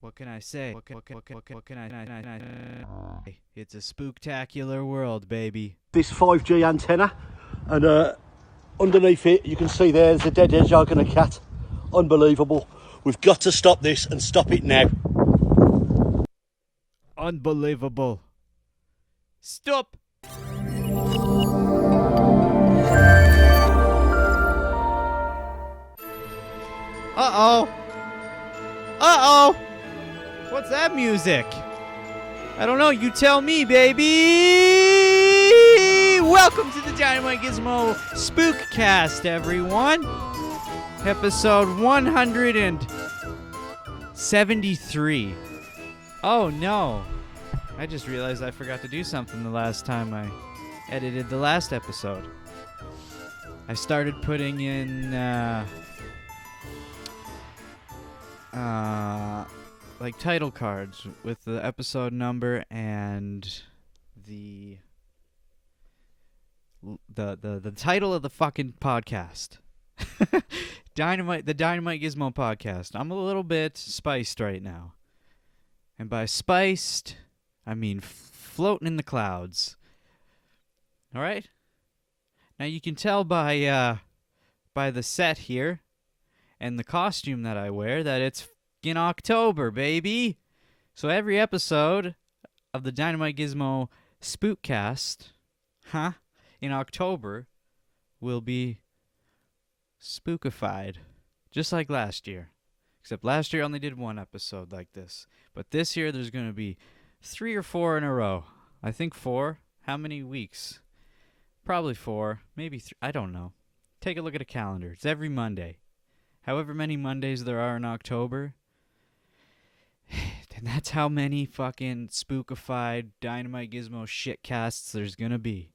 What can I say? What can I It's a spooktacular world, baby. This 5G antenna, and underneath it you can see there's a dead hedgehog and a cat. Unbelievable. We've got to stop this and stop it now. Unbelievable. Stop. Uh-oh. Uh-oh. What's that music? I don't know. You tell me, baby. Welcome to the DynamiteGizmo Spookast, everyone. Episode 173. Oh, no. I just realized I forgot to do something the last time I edited the last episode. I started putting in, like title cards with the episode number and the title of the fucking podcast. The Dynamite Gizmo podcast. I'm a little bit spiced right now. And by spiced, I mean floating in the clouds. All right? Now you can tell by the set here and the costume that I wear that it's in October, baby. So every episode of the Dynamite Gizmo Spookast, in October will be spookified, just like last year. Except last year I only did one episode like this. But this year there's going to be 3 or 4 in a row. I think 4. How many weeks? Probably 4. Maybe 3. I don't know. Take a look at a calendar. It's every Monday. However many Mondays there are in October. And that's how many fucking spookified Dynamite Gizmo shitcasts there's going to be.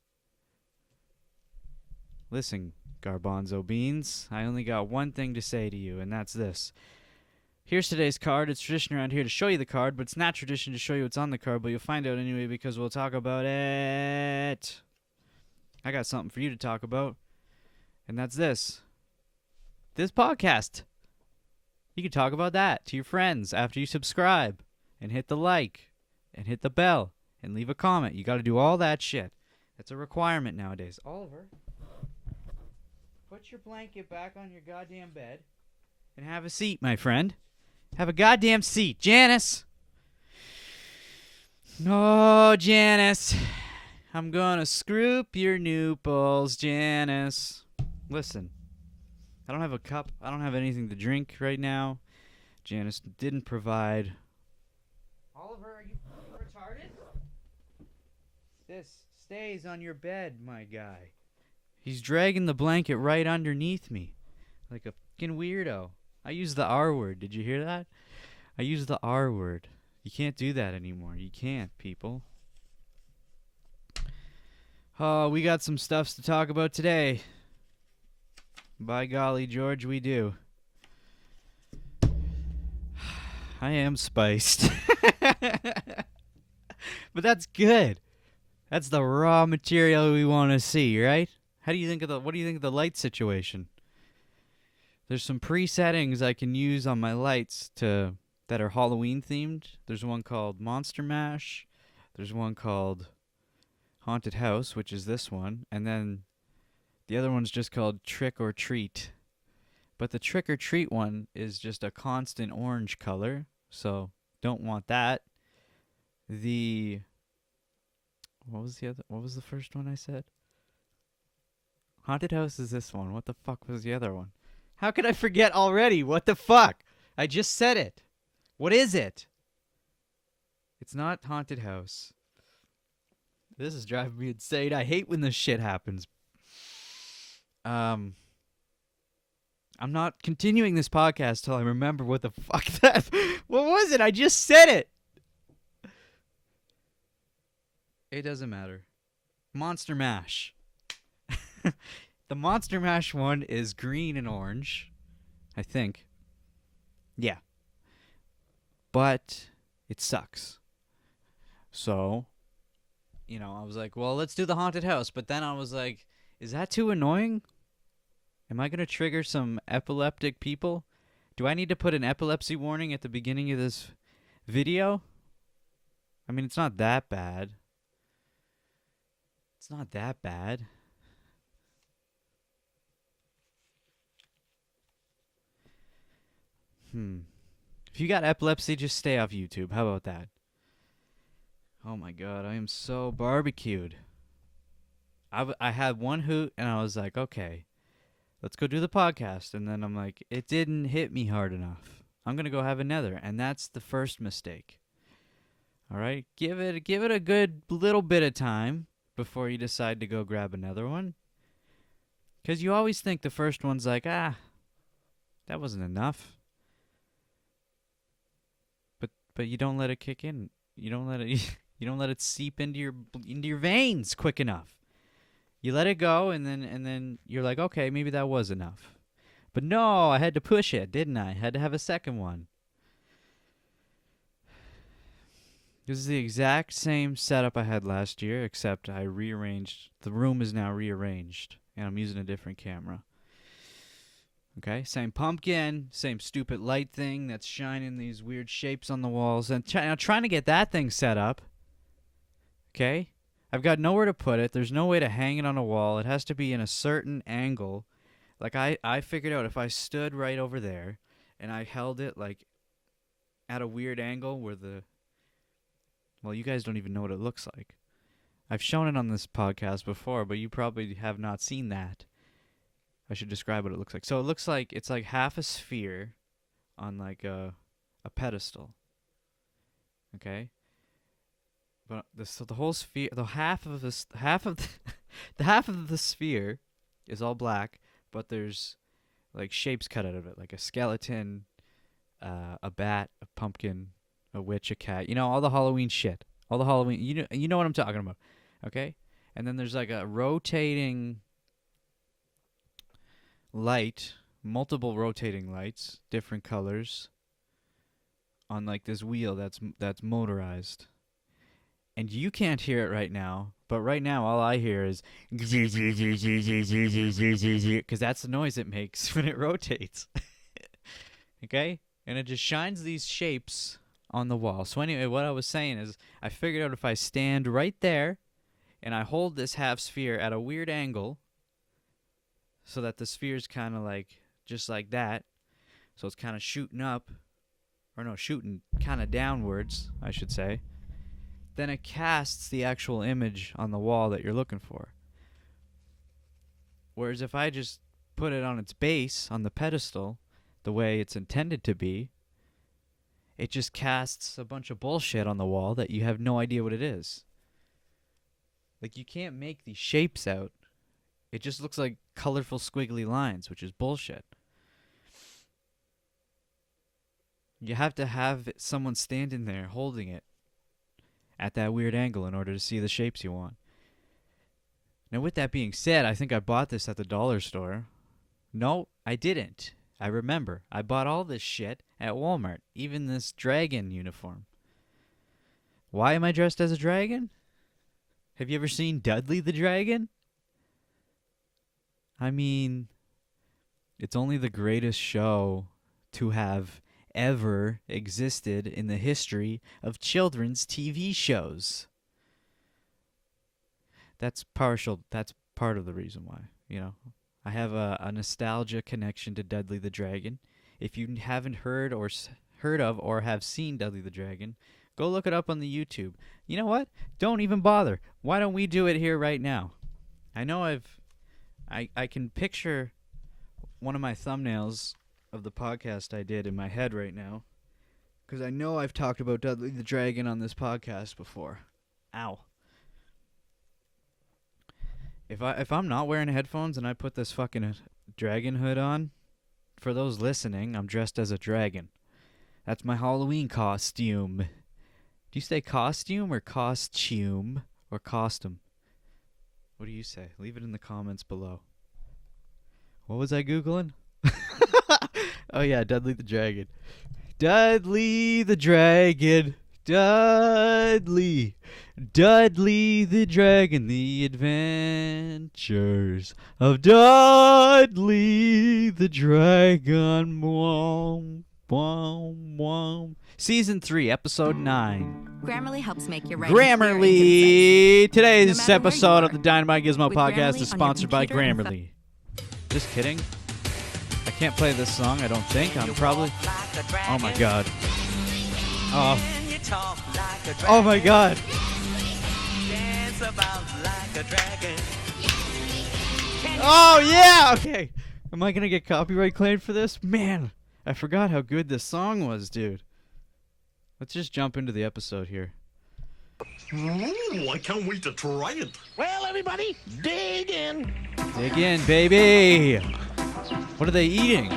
Listen, Garbanzo Beans, I only got one thing to say to you, and that's this. Here's today's card. It's tradition around here to show you the card, but it's not tradition to show you what's on the card, but you'll find out anyway because we'll talk about it. I got something for you to talk about, and that's this. This podcast. You can talk about that to your friends after you subscribe, and hit the like, and hit the bell, and leave a comment. You got to do all that shit. That's a requirement nowadays. Oliver, put your blanket back on your goddamn bed, and have a seat, my friend. Have a goddamn seat. Janice! Oh, Janice. I'm gonna scroop your nooples, Janice. Listen, I don't have a cup. I don't have anything to drink right now. Janice didn't provide. Oliver, are you retarded? This stays on your bed, my guy. He's dragging the blanket right underneath me. Like a fucking weirdo. I used the R word. Did you hear that? I used the R word. You can't do that anymore. You can't, people. Oh, we got some stuffs to talk about today. By golly, George, we do. I am spiced. But that's good. That's the raw material we want to see, right? What do you think of the light situation? There's some pre-settings I can use on my lights that are Halloween themed. There's one called Monster Mash. There's one called Haunted House, which is this one, and then the other one's just called Trick or Treat. But the Trick or Treat one is just a constant orange color, so don't want that. What was the first one I said? Haunted House is this one. What the fuck was the other one? How could I forget already? What the fuck? I just said it. What is it? It's not Haunted House. This is driving me insane. I hate when this shit happens. I'm not continuing this podcast till I remember what the fuck that. What was it? I just said it. It doesn't matter. Monster Mash. The Monster Mash one is green and orange, I think. Yeah. But it sucks. So, I was like, well, let's do the Haunted House. But then I was like, is that too annoying? Am I going to trigger some epileptic people? Do I need to put an epilepsy warning at the beginning of this Video? I mean, it's not that bad. It's not that bad. If you got epilepsy, just stay off YouTube. How about that? Oh my god, I am so barbecued. I had one hoot and I was like, okay, let's go do the podcast. And then I'm like, it didn't hit me hard enough. I'm going to go have another. And that's the first mistake. All right? Give it a good little bit of time before you decide to go grab another one. Because you always think the first one's like, that wasn't enough. But you don't let it kick in. You don't let it seep into your veins quick enough. You let it go, and then you're like, okay, maybe that was enough. But no, I had to push it, didn't I? Had to have a second one. This is the exact same setup I had last year, except I rearranged. The room is now rearranged, and I'm using a different camera. Okay, same pumpkin, same stupid light thing that's shining these weird shapes on the walls. And trying to get that thing set up. Okay? I've got nowhere to put it. There's no way to hang it on a wall. It has to be in a certain angle. Like, I figured out if I stood right over there and I held it, like, at a weird angle where well, you guys don't even know what it looks like. I've shown it on this podcast before, but you probably have not seen that. I should describe what it looks like. So it looks like it's like half a sphere on like a pedestal. Okay? But the whole sphere, the half of the sphere is all black, but there's like shapes cut out of it, like a skeleton, a bat, a pumpkin, a witch, a cat. You know, all the Halloween shit. All the Halloween, you know what I'm talking about. Okay? And then there's like a rotating light, multiple rotating lights, different colors, on like this wheel that's motorized. And you can't hear it right now, but right now all I hear is because that's the noise it makes when it rotates. Okay? And it just shines these shapes on the wall. So anyway, what I was saying is I figured out if I stand right there and I hold this half sphere at a weird angle so that the sphere's kind of like just like that. So it's kind of shooting up, or no, shooting kind of downwards, I should say. Then it casts the actual image on the wall that you're looking for. Whereas if I just put it on its base, on the pedestal, the way it's intended to be, it just casts a bunch of bullshit on the wall that you have no idea what it is. Like, you can't make these shapes out. It just looks like colorful squiggly lines, which is bullshit. You have to have someone standing there holding it at that weird angle in order to see the shapes you want. Now, with that being said, I think I bought this at the dollar store. No, I didn't. I remember. I bought all this shit at Walmart, even this dragon uniform. Why am I dressed as a dragon? Have you ever seen Dudley the Dragon? I mean, it's only the greatest show to have ever existed in the history of children's TV shows. That's partial. That's part of the reason why, I have a nostalgia connection to Dudley the Dragon. If you haven't heard of or have seen Dudley the Dragon, go look it up on the YouTube. You know what? Don't even bother. Why don't we do it here right now? I know I can picture one of my thumbnails of the podcast I did in my head right now, because I know I've talked about Dudley the Dragon on this podcast before. Ow. If I'm not wearing headphones and I put this fucking dragon hood on, for those listening, I'm dressed as a dragon. That's my Halloween costume. Do you say costume or costume or costume? What do you say? Leave it in the comments below. What was I Googling? Oh yeah, Dudley the Dragon. Dudley the Dragon. Dudley the Dragon. The Adventures of Dudley the Dragon. Wom, wom, wom. Season 3, Episode 9. Grammarly helps make your writing clear and concise. Grammarly! Today's No matter where you episode are, of the Dynamite Gizmo with podcast Grammarly is on your sponsored by computer and Grammarly. Just kidding. I can't play this song, I don't think. I'm probably... Oh my god. Oh. Oh my god. Oh yeah! Okay. Am I gonna get copyright claimed for this? Man, I forgot how good this song was, dude. Let's just jump into the episode here. Ooh, I can't wait to try it. Well, everybody, dig in. Dig in, baby! What are they eating?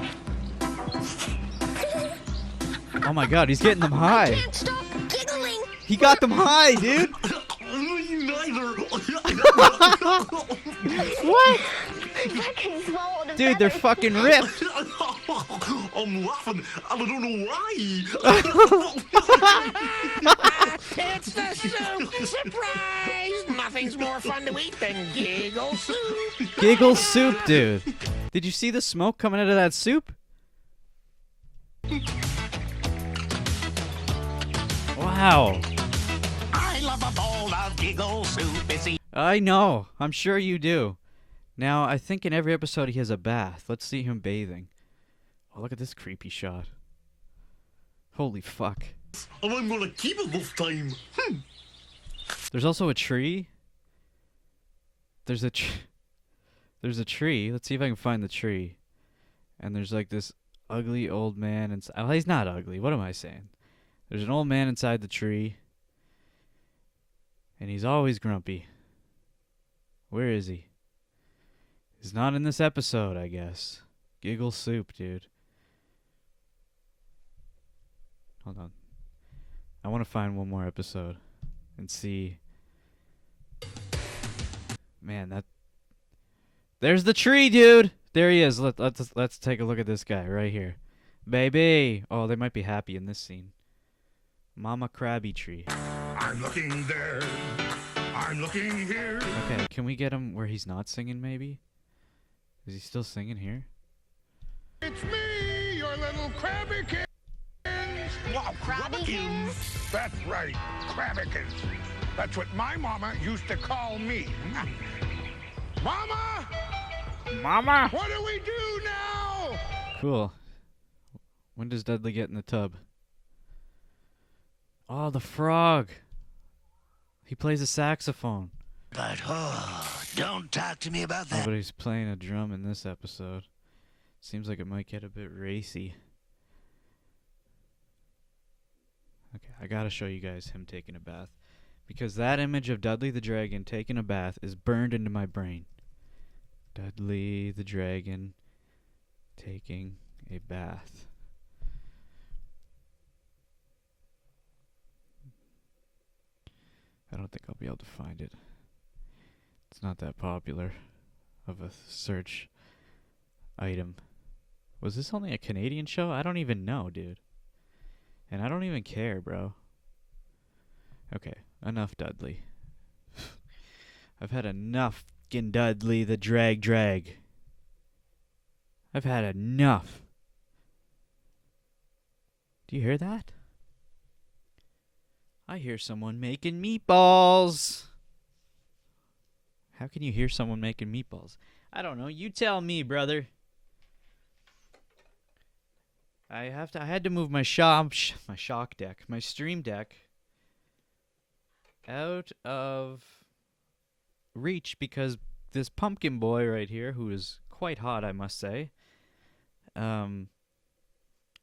Oh my god, he's getting them high. Can't stop giggling. He got them high, dude! Me neither. What? I can swallow the Dude, they're feathers. fucking ripped! I'm laughing, and I don't know why. It's the soup. Surprise! Nothing's more fun to eat than giggle soup. Giggle soup, dude. Did you see the smoke coming out of that soup? Wow. I love a bowl of giggle soup. It's I know. I'm sure you do. Now, I think in every episode he has a bath. Let's see him bathing. Oh, look at this creepy shot. Holy fuck. And I'm gonna keep it this time. There's also a tree. There's a tree. Let's see if I can find the tree. And there's like this ugly old man inside. Oh, he's not ugly. What am I saying? There's an old man inside the tree. And he's always grumpy. Where is he? He's not in this episode, I guess. Giggle soup, dude. Hold on. I want to find one more episode and see. Man, that. There's the tree, dude. There he is. Let's take a look at this guy right here, baby. Oh, they might be happy in this scene. Mama Krabby Tree. I'm looking there. I'm looking here. Okay, can we get him where he's not singing? Maybe. Is he still singing here? It's me, your little Crabbykins. wow, Crabbykins. That's right, Crabbykins. That's what my mama used to call me. Mama, Mama. what do we do now? Cool. When does Dudley get in the tub? Oh, the frog. He plays a saxophone. But don't talk to me about Oh, but he's playing a drum in this episode. Seems like it might get a bit racy. Okay, I gotta show you guys him taking a bath. Because that image of Dudley the Dragon taking a bath is burned into my brain. Dudley the Dragon taking a bath. I don't think I'll be able to find it. It's not that popular of a search item. Was this only a Canadian show? I don't even know, dude. And I don't even care, bro. Okay, enough Dudley. I've had enough fucking Dudley the drag. I've had enough. Do you hear that? I hear someone making meatballs. How can you hear someone making meatballs? I don't know. You tell me, brother. I had to move my shock deck, my stream deck out of reach because this pumpkin boy right here, who is quite hot, I must say,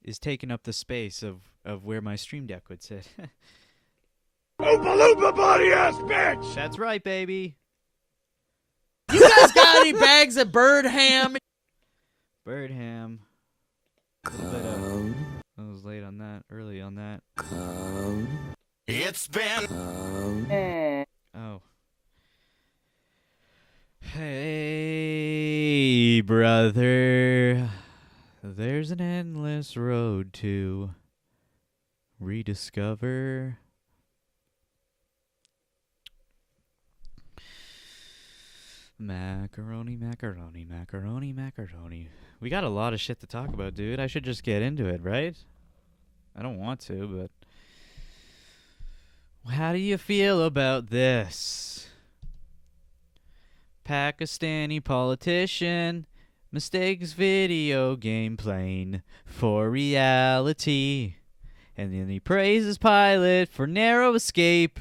is taking up the space of where my stream deck would sit. Oompa loompa body ass bitch! That's right, baby. You guys got any bags of bird ham? Bird ham. I was late on that, early on that. It's been Oh. Hey, brother. There's an endless road to rediscover. Macaroni. We got a lot of shit to talk about, dude. I should just get into it, right? I don't want to, but how do you feel about this? Pakistani politician mistakes video game plane for reality. And then he praises pilot for narrow escape.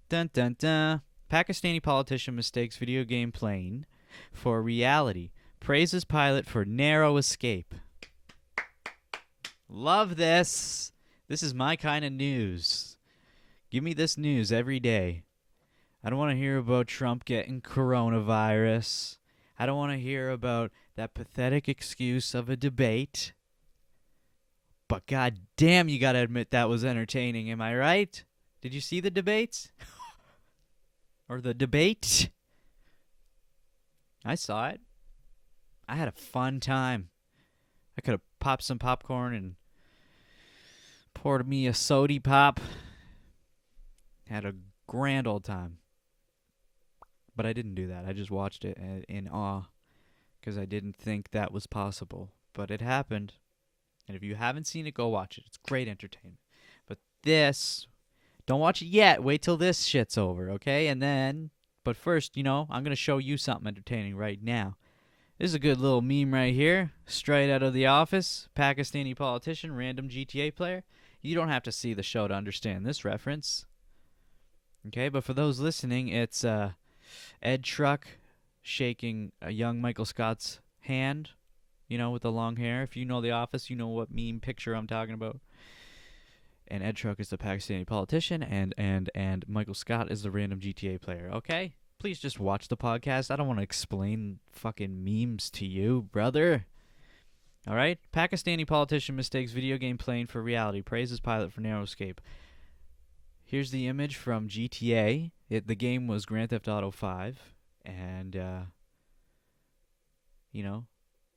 Dun dun dun. Pakistani politician mistakes video game plane for reality. Praises pilot for narrow escape. Love this. This is my kind of news. Give me this news every day. I don't want to hear about Trump getting coronavirus. I don't want to hear about that pathetic excuse of a debate. But god damn, you gotta admit that was entertaining, am I right? Did you see the debates? Or the debate? I saw it. I had a fun time. I could have popped some popcorn and poured me a sody pop. Had a grand old time. But I didn't do that. I just watched it in awe because I didn't think that was possible. But it happened. And if you haven't seen it, go watch it. It's great entertainment. But this, don't watch it yet. Wait till this shit's over, okay? And then, but first, I'm going to show you something entertaining right now. This is a good little meme right here. Straight out of The Office. Pakistani politician, random GTA player. You don't have to see the show to understand this reference. Okay, but for those listening, it's Ed Truck shaking a young Michael Scott's hand, with the long hair. If you know The Office, you know what meme picture I'm talking about. And Ed Truck is the Pakistani politician, and Michael Scott is the random GTA player, okay? Please just watch the podcast. I don't want to explain fucking memes to you, brother. All right? Pakistani politician mistakes video game plane for reality. Praises pilot for narrow escape. Here's the image from GTA. The game was Grand Theft Auto 5. And,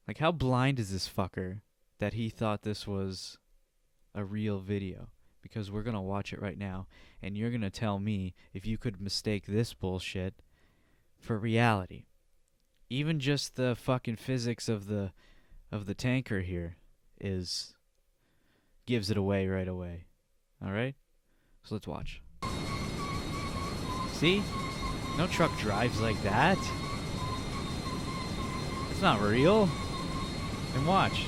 like, how blind is this fucker that he thought this was a real video? Because we're going to watch it right now. And you're going to tell me if you could mistake this bullshit for reality. Even just the fucking physics of the tanker here gives it away right away. All right? So let's watch. See? No truck drives like that. It's not real. And watch.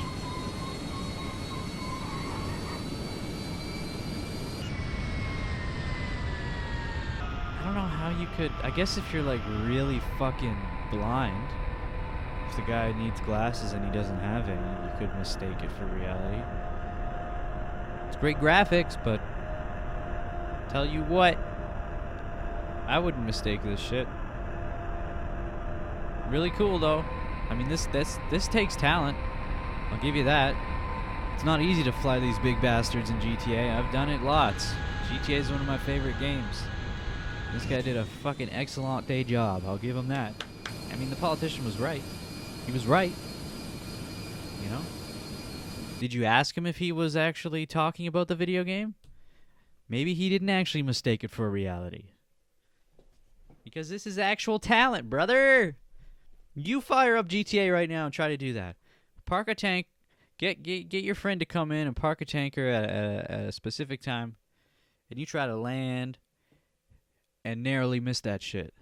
I don't know how you could... I guess if you're like really fucking blind, if the guy needs glasses and he doesn't have any, you could mistake it for reality. It's great graphics, but tell you what, I wouldn't mistake this shit. Really cool though. I mean, this takes talent. I'll give you that. It's not easy to fly these big bastards in GTA. I've done it lots. GTA is one of my favorite games. This guy did a fucking excellent day job. I'll give him that. I mean, the politician was right. He was right. Did you ask him if he was actually talking about the video game? Maybe he didn't actually mistake it for reality. Because this is actual talent, brother. You fire up GTA right now and try to do that. Park a tank. Get your friend to come in and park a tanker at a specific time. And you try to land and narrowly miss that shit.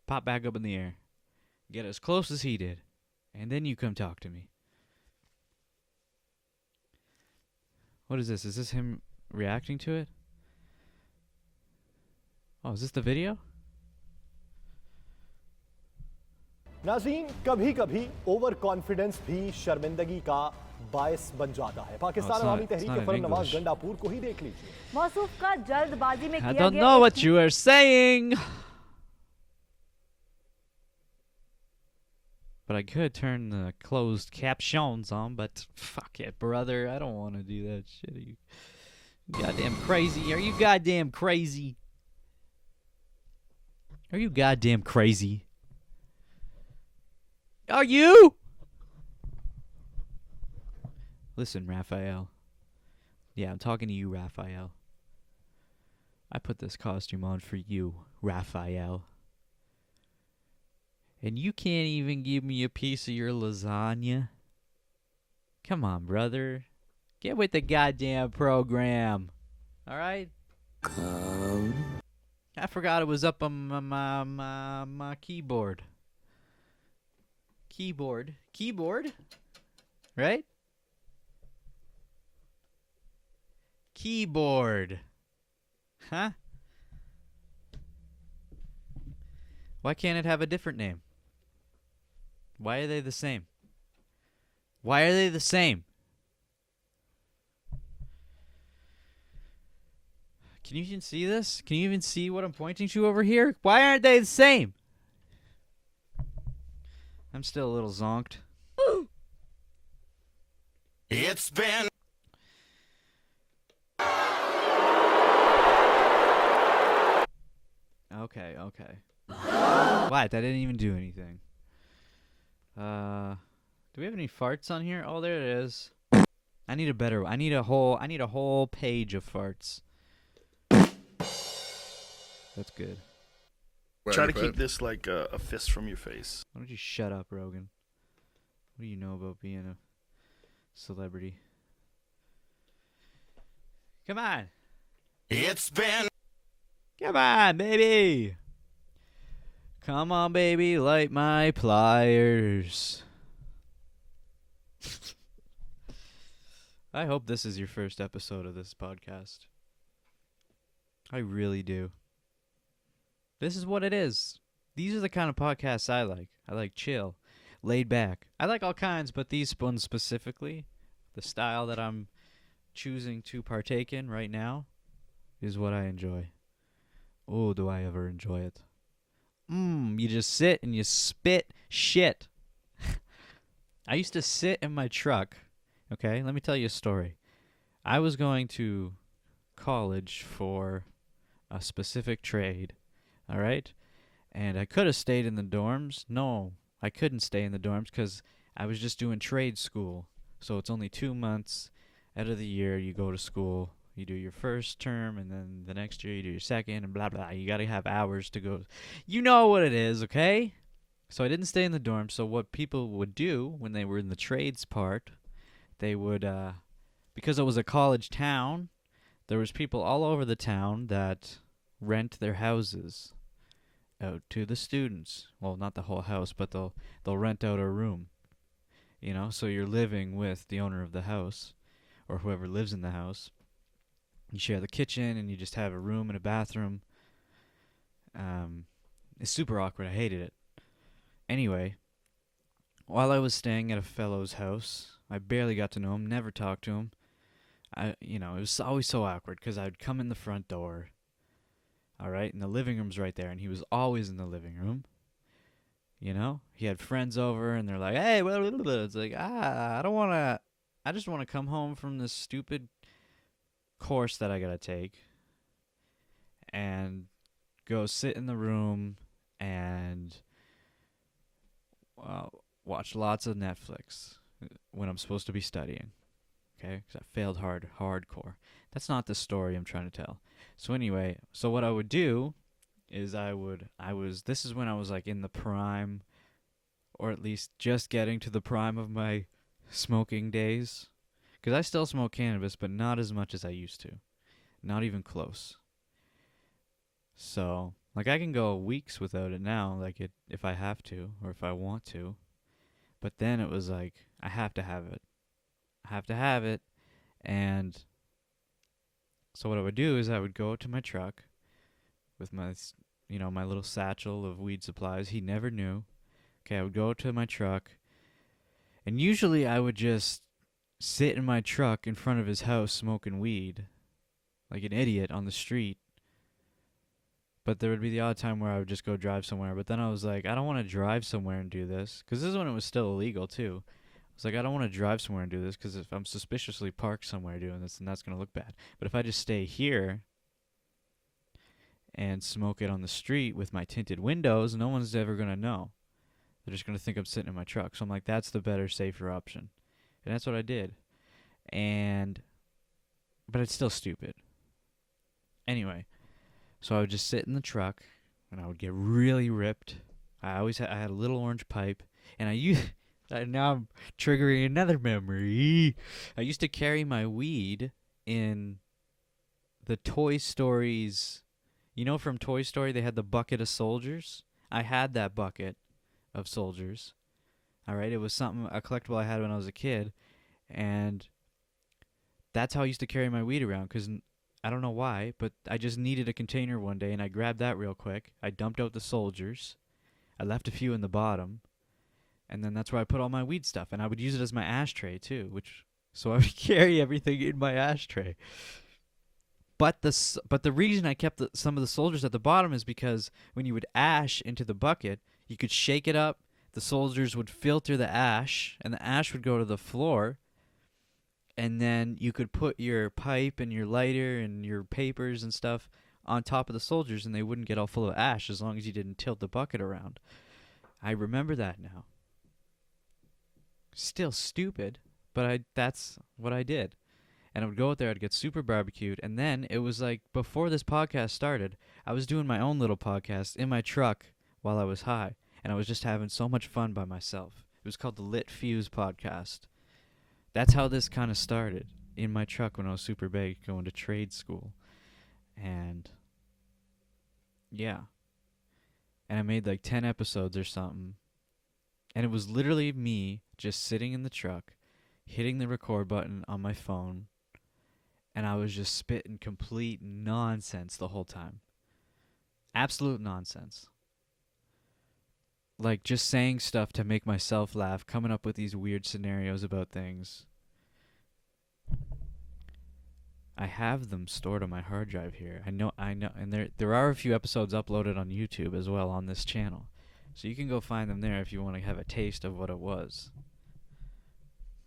Pop back up in the air. Get as close as he did. And then you come talk to me. What is this? Is this him reacting to it? Oh, is this the video? नाज़रीन कभी कभी over confidence भी शर्मिंदगी का बायस बन जाता है पाकिस्तान अवामी तहरीक फरनवाज गंडापुर को ही देख लीजिए मौसूफ का जल्दबाजी में I don't know what you are saying. But I could turn the closed captions on, but fuck it, brother. I don't want to do that shit. Are you goddamn crazy? Are you goddamn crazy? Are you goddamn crazy? Are you? Listen, Raphael. Yeah, I'm talking to you, Raphael. I put this costume on for you, Raphael. And you can't even give me a piece of your lasagna? Come on, brother. Get with the goddamn program. All right? I forgot it was up on my keyboard. Keyboard? Right? Keyboard. Huh? Why can't it have a different name? Why are they the same? Why are they the same? Can you even see this? Can you even see what I'm pointing to over here? Why aren't they the same? I'm still a little zonked. It's been Okay. What? That didn't even do anything. Do we have any farts on here? Oh, there it is. I need a whole page of farts. That's good. Try to keep this like a fist from your face. Why don't you shut up, Rogan? What do you know about being a celebrity? Come on. It's been Come on, baby. Come on, baby, light my pliers. I hope this is your first episode of this podcast. I really do. This is what it is. These are the kind of podcasts I like. I like chill, laid back. I like all kinds, but these ones specifically, the style that I'm choosing to partake in right now, is what I enjoy. Oh, do I ever enjoy it. You just sit and you spit shit. I used to sit in my truck. Okay, let me tell you a story. I was going to college for a specific trade, all right? And I could have stayed in the dorms. No, I couldn't stay in the dorms because I was just doing trade school. So it's only 2 months out of the year you go to school. You do your first term, and then the next year you do your second, and blah, blah. You got to have hours to go. You know what it is, okay? So I didn't stay in the dorm. So what people would do when they were in the trades part, they would, because it was a college town, there was people all over the town that rent their houses out to the students. Well, not the whole house, but they'll rent out a room. You know, so you're living with the owner of the house, or whoever lives in the house. You share the kitchen, and you just have a room and a bathroom. It's super awkward. I hated it. Anyway, while I was staying at a fellow's house, I barely got to know him, never talked to him. It was always so awkward because I'd come in the front door, all right, and the living room's right there, and he was always in the living room. You know, he had friends over, and they're like, "Hey, it's like, I don't want to. I just want to come home from this stupid course that I gotta take and go sit in the room and watch lots of Netflix when I'm supposed to be studying." Okay, because I failed hardcore. That's not the story I'm trying to tell. So anyway, so what I would do is this is when I was like in the prime, or at least just getting to the prime of my smoking days. Because I still smoke cannabis, but not as much as I used to. Not even close. So, like, I can go weeks without it now, like, if I have to, or if I want to. But then it was like, I have to have it. I have to have it. And so what I would do is I would go to my truck with my, my little satchel of weed supplies. He never knew. Okay, I would go to my truck. And usually I would just sit in my truck in front of his house smoking weed like an idiot on the street. But there would be the odd time where I would just go drive somewhere. But then I was like, I don't want to drive somewhere and do this. Because this is when it was still illegal, too. I was like, I don't want to drive somewhere and do this because if I'm suspiciously parked somewhere doing this, then that's going to look bad. But if I just stay here and smoke it on the street with my tinted windows, no one's ever going to know. They're just going to think I'm sitting in my truck. So I'm like, that's the better, safer option. And that's what I did. But it's still stupid. Anyway, so I would just sit in the truck, and I would get really ripped. I had a little orange pipe, and Now I'm triggering another memory. I used to carry my weed in the Toy Stories. You know, from Toy Story, they had the bucket of soldiers. I had that bucket of soldiers. All right, it was a collectible I had when I was a kid, and that's how I used to carry my weed around. Cause I don't know why, but I just needed a container one day, and I grabbed that real quick. I dumped out the soldiers. I left a few in the bottom. And then that's where I put all my weed stuff. And I would use it as my ashtray, too. So I would carry everything in my ashtray. But the reason I kept some of the soldiers at the bottom is because when you would ash into the bucket, you could shake it up. The soldiers would filter the ash, and the ash would go to the floor. And then you could put your pipe and your lighter and your papers and stuff on top of the soldiers, and they wouldn't get all full of ash as long as you didn't tilt the bucket around. I remember that now. Still stupid, but that's what I did. And I would go out there, I'd get super barbecued, and then it was like before this podcast started, I was doing my own little podcast in my truck while I was high, and I was just having so much fun by myself. It was called the Lit Fuse Podcast. That's how this kind of started, in my truck when I was super big, going to trade school. And yeah. And I made like 10 episodes or something. And it was literally me just sitting in the truck, hitting the record button on my phone, and I was just spitting complete nonsense the whole time. Absolute nonsense. Like, just saying stuff to make myself laugh, coming up with these weird scenarios about things. I have them stored on my hard drive here. I know, and there are a few episodes uploaded on YouTube as well on this channel. So you can go find them there if you want to have a taste of what it was.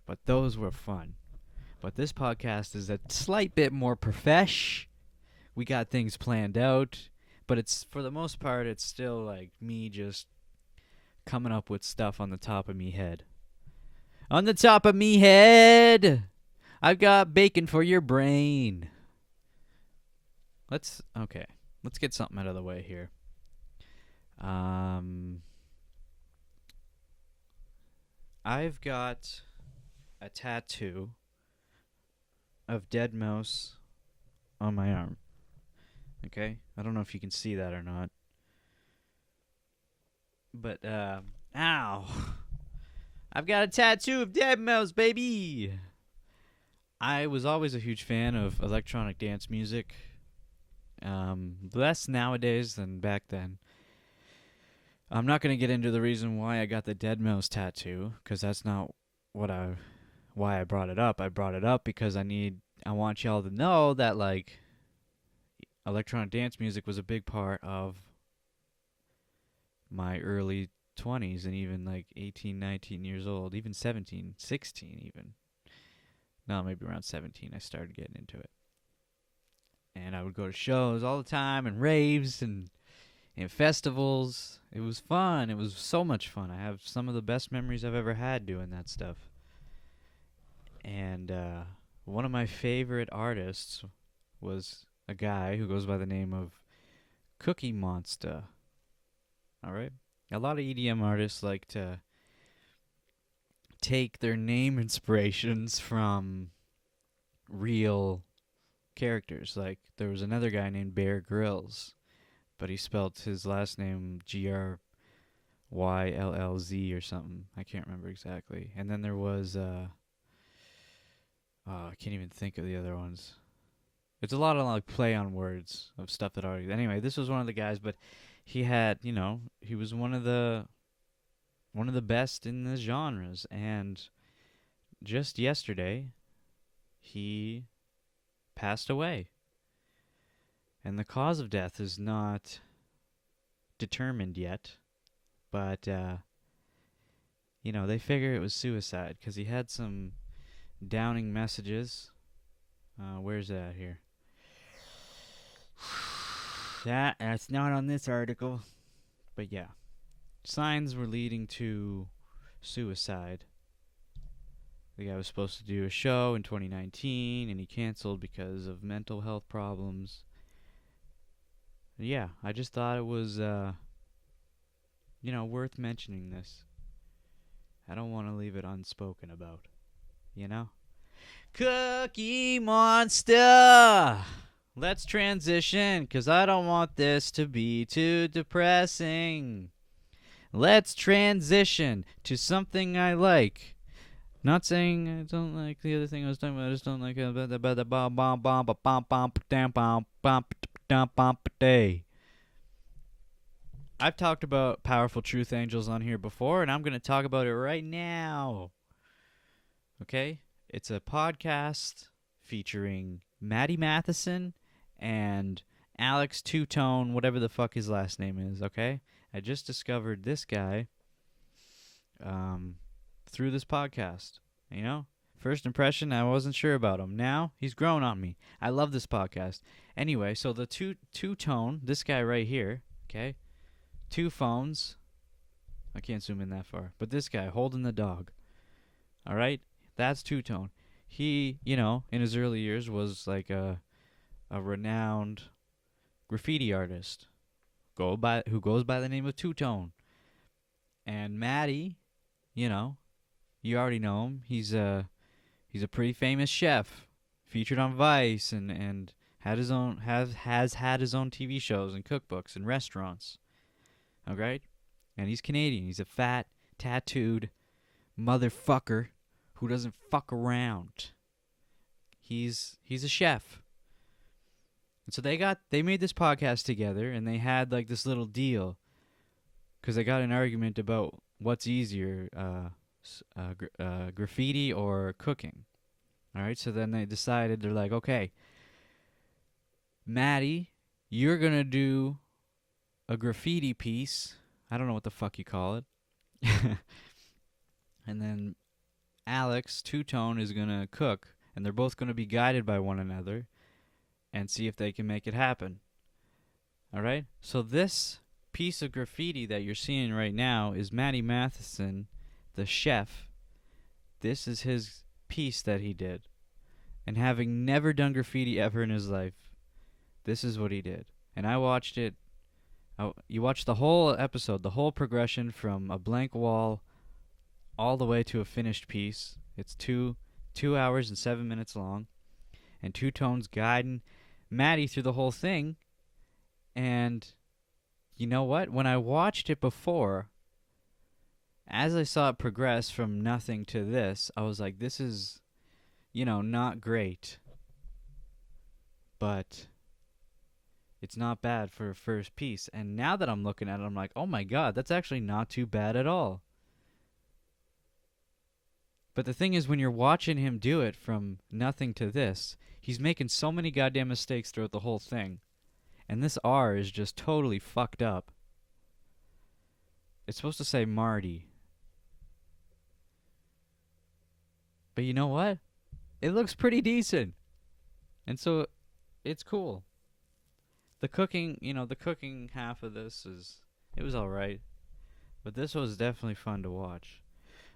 But those were fun. But this podcast is a slight bit more profesh. We got things planned out. But it's, for the most part, it's still like me just coming up with stuff on the top of me head. On the top of me head, I've got bacon for your brain. Let's get something out of the way here. I've got a tattoo of dead mouse on my arm. Okay? I don't know if you can see that or not. But, ow! I've got a tattoo of dead mouse, baby! I was always a huge fan of electronic dance music. Less nowadays than back then. I'm not going to get into the reason why I got the dead mouse tattoo, because that's not why I brought it up. I brought it up because I want y'all to know that, like, electronic dance music was a big part of my early 20s and even, like, 18, 19 years old, even 17, 16 even. No, maybe around 17 I started getting into it. And I would go to shows all the time and raves and festivals. It was fun. It was so much fun. I have some of the best memories I've ever had doing that stuff. And one of my favorite artists was a guy who goes by the name of Cookie Monsta. All right? A lot of EDM artists like to take their name inspirations from real characters. Like, there was another guy named Bear Grylls, but he spelled his last name Grylls or something. I can't remember exactly. And then there was, I can't even think of the other ones. It's a lot of, like, play on words of stuff that already... Anyway, this was one of the guys, but he had, he was one of the best in the genres. And just yesterday, he passed away. And the cause of death is not determined yet, but, they figure it was suicide, because he had some downing messages. Where's that here? That's not on this article, but yeah. Signs were leading to suicide. The guy was supposed to do a show in 2019, and he canceled because of mental health problems. Yeah, I just thought it was, worth mentioning this. I don't want to leave it unspoken about. You know? Cookie Monster! Let's transition, because I don't want this to be too depressing. Let's transition to something I like. Not saying I don't like the other thing I was talking about. I just don't like I've talked about Powerful Truth Angels on here before, and I'm going to talk about it right now. Okay? It's a podcast featuring Maddie Matheson and Alex Two-Tone, whatever the fuck his last name is, okay? I just discovered this guy through this podcast. You know? First impression, I wasn't sure about him. Now, he's grown on me. I love this podcast. Anyway, so the Two-Tone, this guy right here, okay? 2 phones. I can't zoom in that far. But this guy holding the dog. All right? That's Two-Tone. He, you know, in his early years was like a renowned graffiti artist who goes by the name of Two-Tone. And Maddie, you know, you already know him. He's a pretty famous chef, featured on Vice and had his own has had his own TV shows and cookbooks and restaurants. Okay? And he's Canadian. He's a fat, tattooed motherfucker who doesn't fuck around. He's a chef. And so they made this podcast together, and they had like this little deal because they got an argument about what's easier, graffiti or cooking. All right, so then they decided, they're like, okay, Maddie, you're gonna do a graffiti piece. I don't know what the fuck you call it. And then Alex Two-Tone is gonna cook, and they're both gonna be guided by one another and see if they can make it happen. All right? So this piece of graffiti that you're seeing right now is Maddie Matheson, the chef. This is his piece that he did. And having never done graffiti ever in his life, this is what he did. And I watched it. You watch the whole episode, the whole progression from a blank wall all the way to a finished piece. It's 2 hours and 7 minutes long. And Two-Tone's guiding Maddie through the whole thing. And you know what? When I watched it before, as I saw it progress from nothing to this, I was like, this is, you know, not great. But it's not bad for a first piece. And now that I'm looking at it, I'm like, oh my god, that's actually not too bad at all. But the thing is, when you're watching him do it from nothing to this, he's making so many goddamn mistakes throughout the whole thing. And this R is just totally fucked up. It's supposed to say Marty. But you know what? It looks pretty decent. And so, it's cool. The cooking, you know, the cooking half of this it was alright. But this was definitely fun to watch.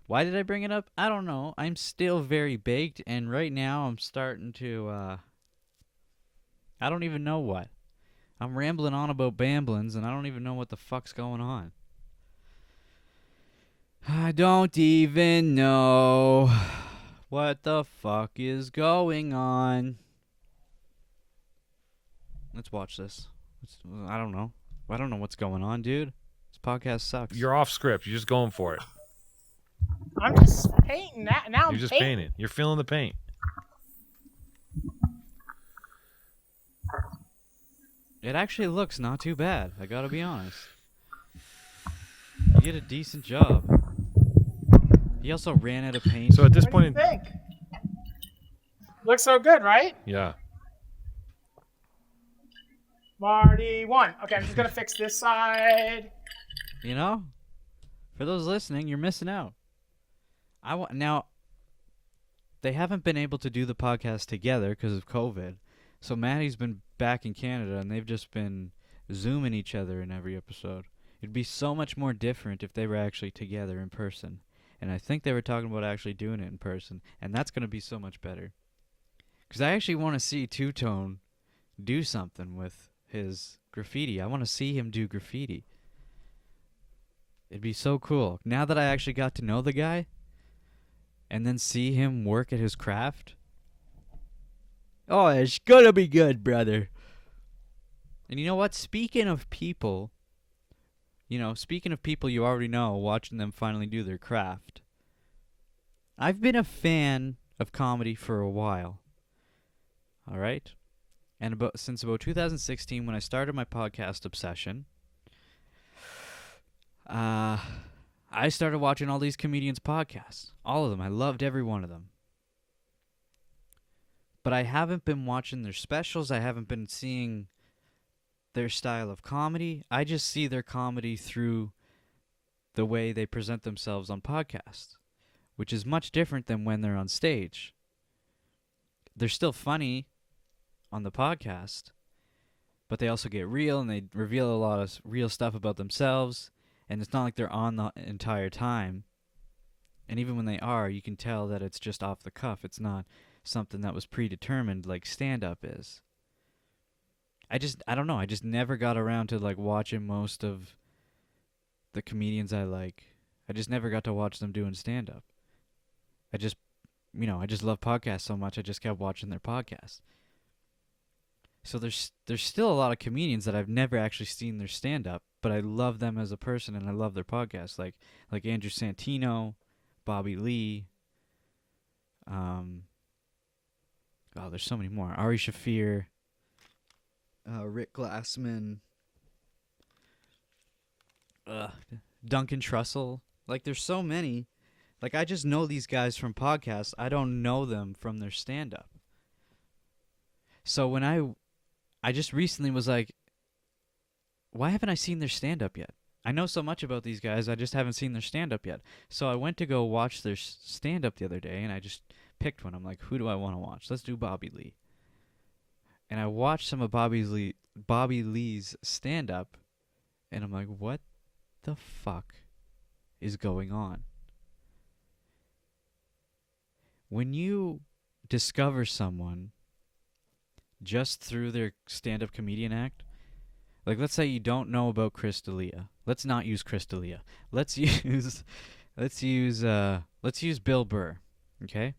Why did I bring it up? I don't know. I'm still very baked, and right now I'm starting to, I don't even know what. I'm rambling on about bamblins, and I don't even know what the fuck's going on. I don't even know what the fuck is going on. Let's watch this. I don't know. I don't know what's going on, dude. This podcast sucks. You're off script. You're just going for it. I'm just painting that. Now I'm You're just painting. You're feeling the paint. It actually looks not too bad. I gotta be honest. You did a decent job. He also ran out of paint. So at this What point, do you think? Looks so good, right? Yeah. Marty won. Okay, I'm just gonna fix this side. You know, for those listening, you're missing out. Now, they haven't been able to do the podcast together because of COVID. So Maddie's been back in Canada, and they've just been Zooming each other in every episode. It'd be so much more different if they were actually together in person. And I think they were talking about actually doing it in person. And that's going to be so much better. Because I actually want to see Two-Tone do something with his graffiti. I want to see him do graffiti. It'd be so cool. Now that I actually got to know the guy and then see him work at his craft. Oh, it's gonna be good, brother. And you know what? Speaking of people you already know, watching them finally do their craft. I've been a fan of comedy for a while. All right? And since about 2016 when I started my podcast obsession, I started watching all these comedians' podcasts. All of them. I loved every one of them. But I haven't been watching their specials. I haven't been seeing their style of comedy. I just see their comedy through the way they present themselves on podcasts, which is much different than when they're on stage. They're still funny on the podcast, but they also get real and they reveal a lot of real stuff about themselves, and it's not like they're on the entire time. And even when they are, you can tell that it's just off the cuff. It's not something that was predetermined like stand-up is. I don't know. I just never got around to like watching most of the comedians I like. I just never got to watch them doing stand-up. I just love podcasts so much. I just kept watching their podcasts. So there's still a lot of comedians that I've never actually seen their stand-up, but I love them as a person and I love their podcasts. Like Andrew Santino, Bobby Lee. There's so many more. Ari Shaffir, Rick Glassman, Duncan Trussell. Like, there's so many. Like, I just know these guys from podcasts. I don't know them from their stand-up. So when I just recently was like, why haven't I seen their stand-up yet? I know so much about these guys, I just haven't seen their stand-up yet. So I went to go watch their stand-up the other day, and I just picked one. I'm like, who do I want to watch? Let's do Bobby Lee. And I watched some of Bobby Lee's stand-up, and I'm like, what the fuck is going on? When you discover someone just through their stand-up comedian act, like let's say you don't know about Chris D'Elia. Let's not use Chris D'Elia. Let's use Bill Burr. Okay?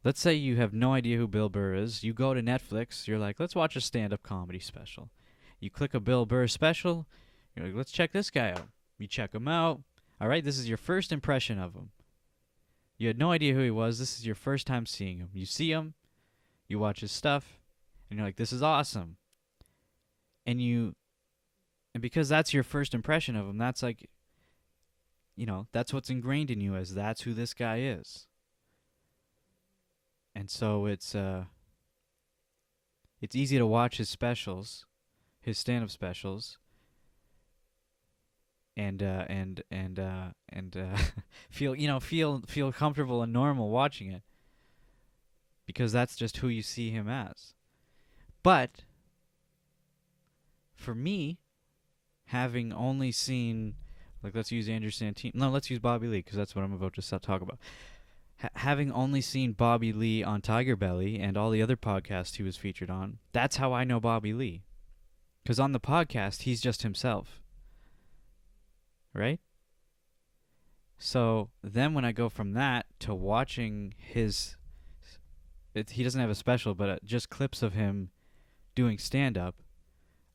Let's say you have no idea who Bill Burr is. You go to Netflix. You're like, let's watch a stand-up comedy special. You click a Bill Burr special. You're like, let's check this guy out. You check him out. All right, this is your first impression of him. You had no idea who he was. This is your first time seeing him. You see him. You watch his stuff. And you're like, this is awesome. And because that's your first impression of him, that's like, that's what's ingrained in you as that's who this guy is. And so it's easy to watch his specials, his stand-up specials, and feel comfortable and normal watching it, because that's just who you see him as. But for me, having only seen, like, let's use Andrew Santino. No, let's use Bobby Lee, because that's what I'm about to talk about. Having only seen Bobby Lee on Tiger Belly and all the other podcasts he was featured on, that's how I know Bobby Lee. Because on the podcast, he's just himself. Right? So then when I go from that to watching his... he doesn't have a special, but just clips of him doing stand-up,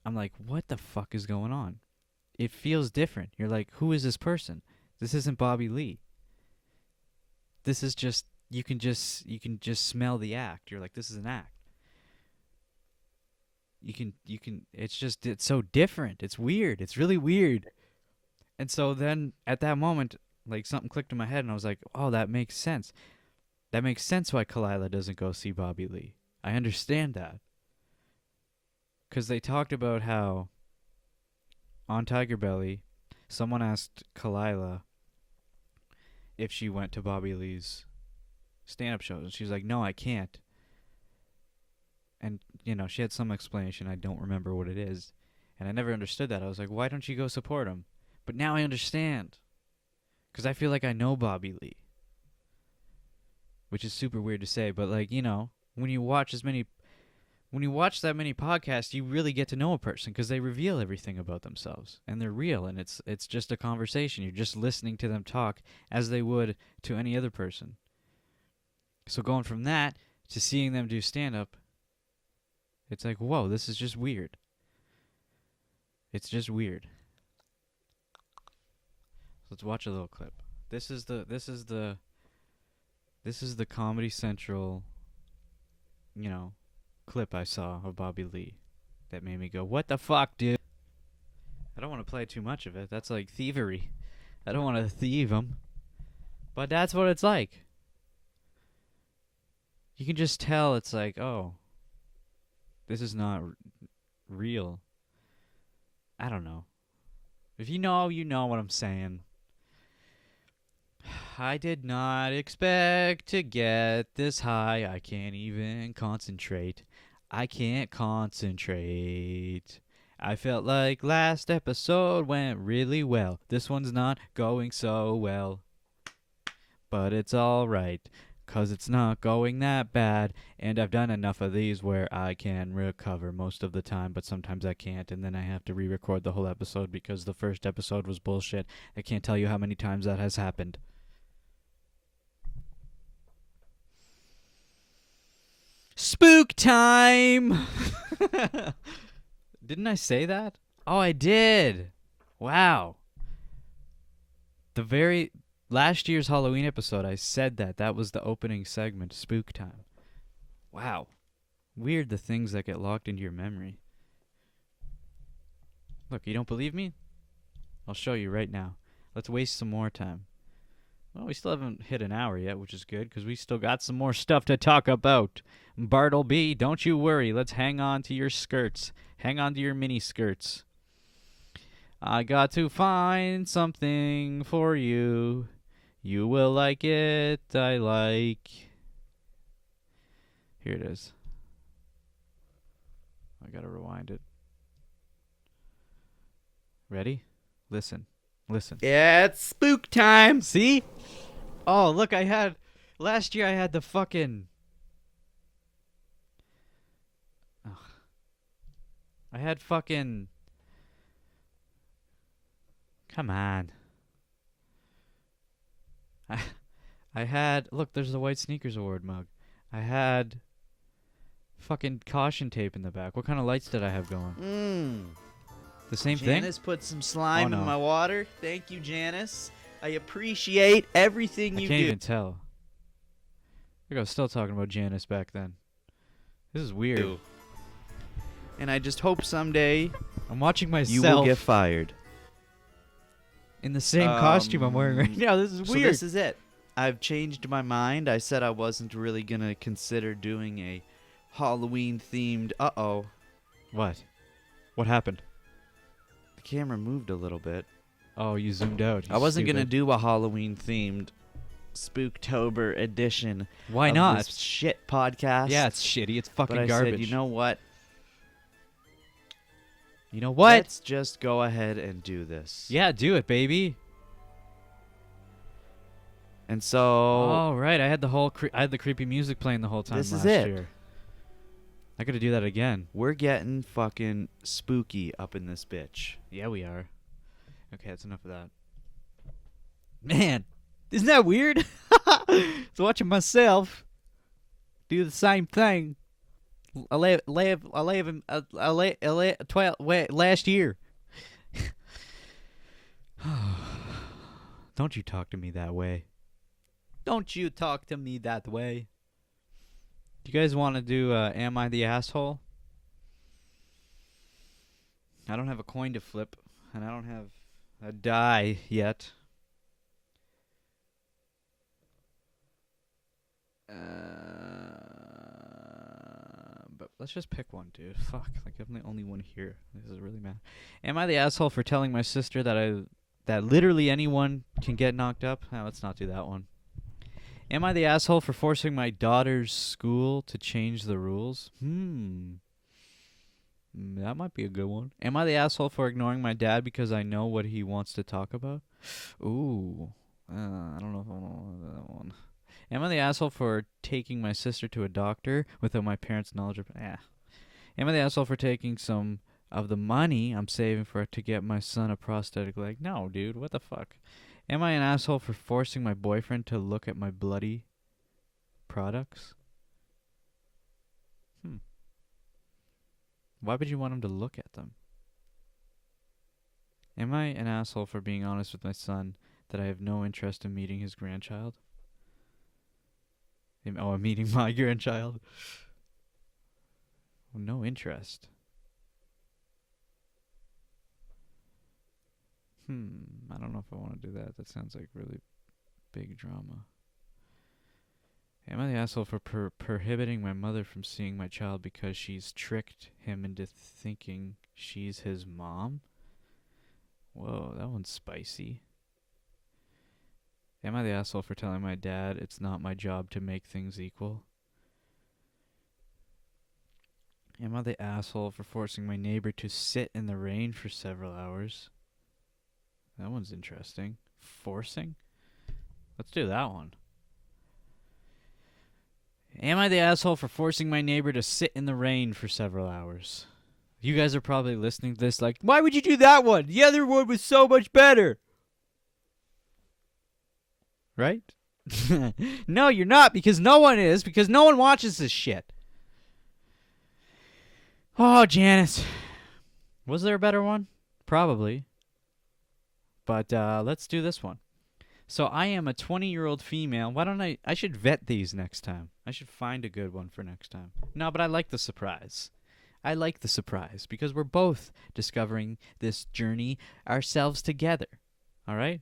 I'm like, what the fuck is going on? It feels different. You're like, who is this person? This isn't Bobby Lee. This is just, you can just smell the act. You're like, this is an act. It's so different. It's weird. It's really weird. And so then at that moment, like, something clicked in my head and I was like, oh, that makes sense. That makes sense why Kalila doesn't go see Bobby Lee. I understand that. Because they talked about how on Tiger Belly, someone asked Kalila if she went to Bobby Lee's stand-up shows. And she was like, no, I can't. And, she had some explanation. I don't remember what it is. And I never understood that. I was like, why don't you go support him? But now I understand. Because I feel like I know Bobby Lee. Which is super weird to say. But, like, when you watch as many when you watch that many podcasts, you really get to know a person because they reveal everything about themselves, and they're real, and it's just a conversation. You're just listening to them talk as they would to any other person. So going from that to seeing them do stand-up, it's like, whoa, this is just weird. It's just weird. Let's watch a little clip. This is the Comedy Central, clip I saw of Bobby Lee that made me go, what the fuck, dude? I don't want to play too much of it. That's like thievery. I don't want to thieve him. But that's what it's like. You can just tell it's like, oh, this is not real. I don't know. If you know, you know what I'm saying. I did not expect to get this high. I can't even concentrate. I can't concentrate. I felt like last episode went really well. This one's not going so well. But it's alright, 'cause it's not going that bad. And I've done enough of these where I can recover most of the time, but sometimes I can't, and then I have to re-record the whole episode because the first episode was bullshit. I can't tell you how many times that has happened. Spook time! Didn't I say that? Oh, I did. Wow. Last year's Halloween episode, I said that. That was the opening segment, Spook Time. Wow. Weird the things that get locked into your memory. Look, you don't believe me? I'll show you right now. Let's waste some more time. Well, we still haven't hit an hour yet, which is good, because we still got some more stuff to talk about. Bartleby, don't you worry. Let's hang on to your skirts. Hang on to your mini skirts. I got to find something for you. You will like it, I like. Here it is. I gotta rewind it. Ready? Listen. Listen. Yeah, it's spook time. See? Oh, look, last year I had the fucking... Ugh. I had fucking... Come on. I had... Look, there's the White Sneakers Award mug. I had fucking caution tape in the back. What kind of lights did I have going? The same thing? Janice put some slime in my water. Thank you, Janice. I appreciate everything you do. I can't even tell. I think I was still talking about Janice back then. This is weird. And I just hope someday I'm watching myself. You will get fired. In the same costume I'm wearing right now. This is weird. So this is it. I've changed my mind. I said I wasn't really going to consider doing a Halloween-themed... Uh-oh. What? What happened? The camera moved a little bit. Oh, you zoomed out. I wasn't going to do a Halloween-themed Spooktober edition. Why not? This shit podcast. Yeah, it's shitty. It's fucking but garbage. I said, you know what? You know what? Let's just go ahead and do this. Yeah, do it, baby. And so... Oh, right. I had the creepy music playing the whole time this last is it. year. I gotta do that again. We're getting fucking spooky up in this bitch. Yeah, we are. Okay, that's enough of that. Man, isn't that weird? So watching myself do the same thing. Last year. Don't you talk to me that way. Don't you talk to me that way. Do you guys want to do Am I the Asshole? I don't have a coin to flip, and I don't have a die yet. But let's just pick one, dude. Fuck, like I'm the only one here. This is really mad. Am I the asshole for telling my sister that literally anyone can get knocked up? Oh, let's not do that one. Am I the asshole for forcing my daughter's school to change the rules? That might be a good one. Am I the asshole for ignoring my dad because I know what he wants to talk about? Ooh. I don't know if I want that one. Am I the asshole for taking my sister to a doctor without my parents' knowledge of... Am I the asshole for taking some of the money I'm saving to get my son a prosthetic leg? No, dude, what the fuck? Am I an asshole for forcing my boyfriend to look at my bloody products? Why would you want him to look at them? Am I an asshole for being honest with my son that I have no interest in meeting his grandchild? I'm meeting my grandchild. No interest. I don't know if I want to do that. That sounds like really big drama. Am I the asshole for prohibiting my mother from seeing my child because she's tricked him into thinking she's his mom? Whoa, that one's spicy. Am I the asshole for telling my dad it's not my job to make things equal? Am I the asshole for forcing my neighbor to sit in the rain for several hours? That one's interesting. Forcing? Let's do that one. Am I the asshole for forcing my neighbor to sit in the rain for several hours? You guys are probably listening to this like, why would you do that one? The other one was so much better. Right? No, you're not, because no one is, because no one watches this shit. Oh, Janice. Was there a better one? Probably. But let's do this one. So I am a 20-year-old female. Why don't I should vet these next time. I should find a good one for next time. No, but I like the surprise. I like the surprise because we're both discovering this journey ourselves together. All right?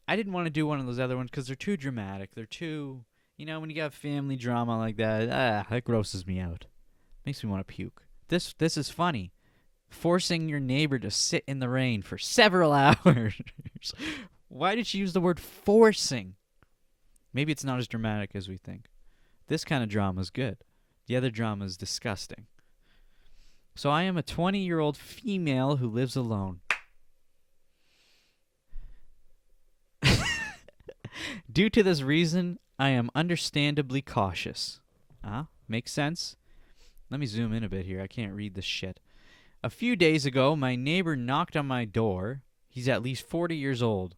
I didn't want to do one of those other ones because they're too dramatic. They're too, when you got family drama like that, that grosses me out. Makes me want to puke. This is funny. Forcing your neighbor to sit in the rain for several hours. Why did she use the word forcing? Maybe it's not as dramatic as we think. This kind of drama is good. The other drama is disgusting. So I am a 20-year-old female who lives alone. Due to this reason, I am understandably cautious. Makes sense. Let me zoom in a bit here. I can't read this shit. A few days ago, my neighbor knocked on my door. He's at least 40 years old,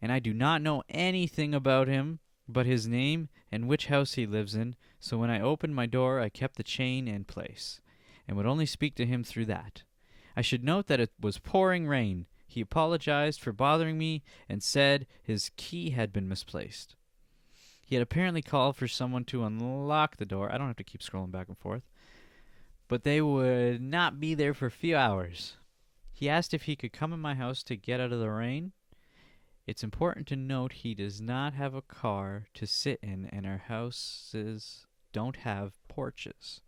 and I do not know anything about him but his name and which house he lives in, so when I opened my door, I kept the chain in place and would only speak to him through that. I should note that it was pouring rain. He apologized for bothering me and said his key had been misplaced. He had apparently called for someone to unlock the door. I don't have to keep scrolling back and forth. But they would not be there for a few hours. He asked if he could come in my house to get out of the rain. It's important to note he does not have a car to sit in, and our houses don't have porches.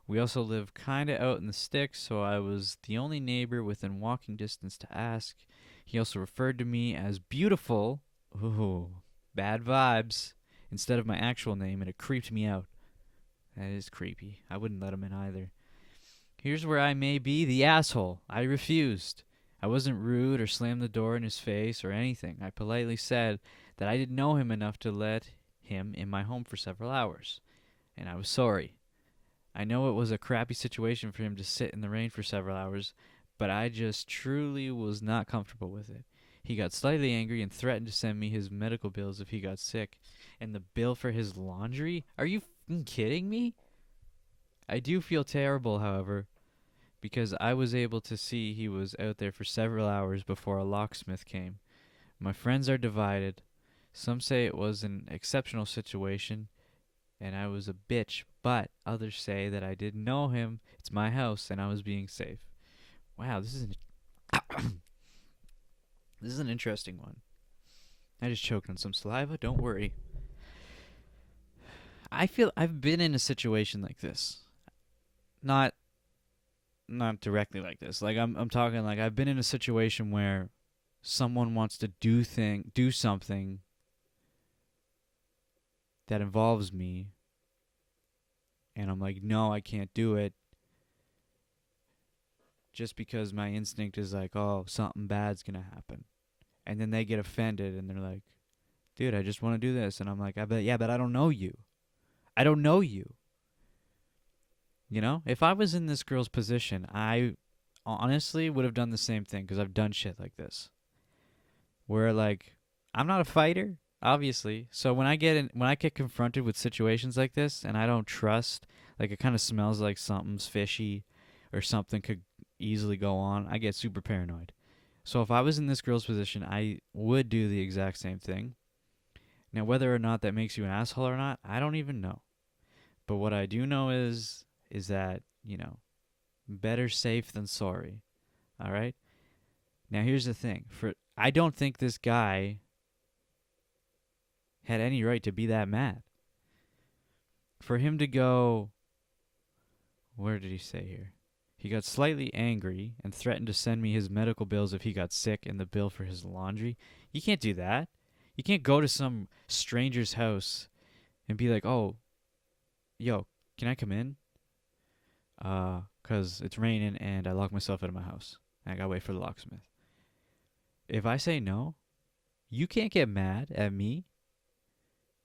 We also live kind of out in the sticks, so I was the only neighbor within walking distance to ask. He also referred to me as beautiful. Ooh, bad vibes. Instead of my actual name, and it creeped me out. That is creepy. I wouldn't let him in either. Here's where I may be the asshole. I refused. I wasn't rude or slammed the door in his face or anything. I politely said that I didn't know him enough to let him in my home for several hours, and I was sorry. I know it was a crappy situation for him to sit in the rain for several hours, but I just truly was not comfortable with it. He got slightly angry and threatened to send me his medical bills if he got sick. And the bill for his laundry? Are you kidding me? I do feel terrible, however, because I was able to see he was out there for several hours before a locksmith came. My friends are divided. Some say it was an exceptional situation and I was a bitch, but others say that I didn't know him. It's my house and I was being safe. Wow, this is this is an interesting one. I just choked on some saliva. Don't worry. I feel I've been in a situation like this. Not directly like this. Like I'm talking like I've been in a situation where someone wants to do something that involves me, and I'm like, no, I can't do it. Just because my instinct is like, oh, something bad's gonna happen. And then they get offended and they're like, dude, I just want to do this. And I'm like, but I don't know you. I don't know you. You know, if I was in this girl's position, I honestly would have done the same thing because I've done shit like this. Where like I'm not a fighter, obviously. So when I get confronted with situations like this and I don't trust, like it kind of smells like something's fishy or something could easily go on, I get super paranoid. So if I was in this girl's position, I would do the exact same thing. Now whether or not that makes you an asshole or not, I don't even know. But what I do know is that, you know, better safe than sorry. All right? Now here's the thing. I don't think this guy had any right to be that mad. For him to go, where did he say here? He got slightly angry and threatened to send me his medical bills if he got sick and the bill for his laundry. You can't do that. You can't go to some stranger's house and be like, oh, yo, can I come in? 'Cause it's raining and I locked myself out of my house. And I gotta wait for the locksmith. If I say no, you can't get mad at me.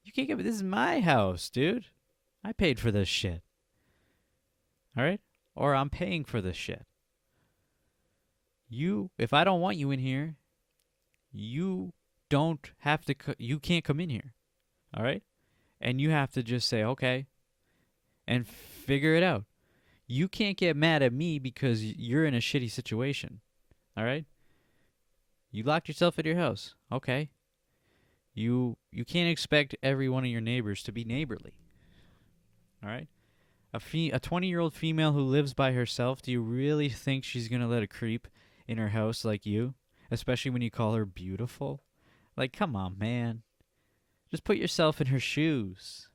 You can't get. This is my house, dude. I paid for this shit. All right? Or I'm paying for this shit. If I don't want you in here, you don't have to. You can't come in here. All right? And you have to just say okay, and figure it out. You can't get mad at me because you're in a shitty situation. All right? You locked yourself at your house. Okay. You can't expect every one of your neighbors to be neighborly. All right? A 20-year-old female who lives by herself, do you really think she's going to let a creep in her house like you? Especially when you call her beautiful? Like, come on, man. Just put yourself in her shoes.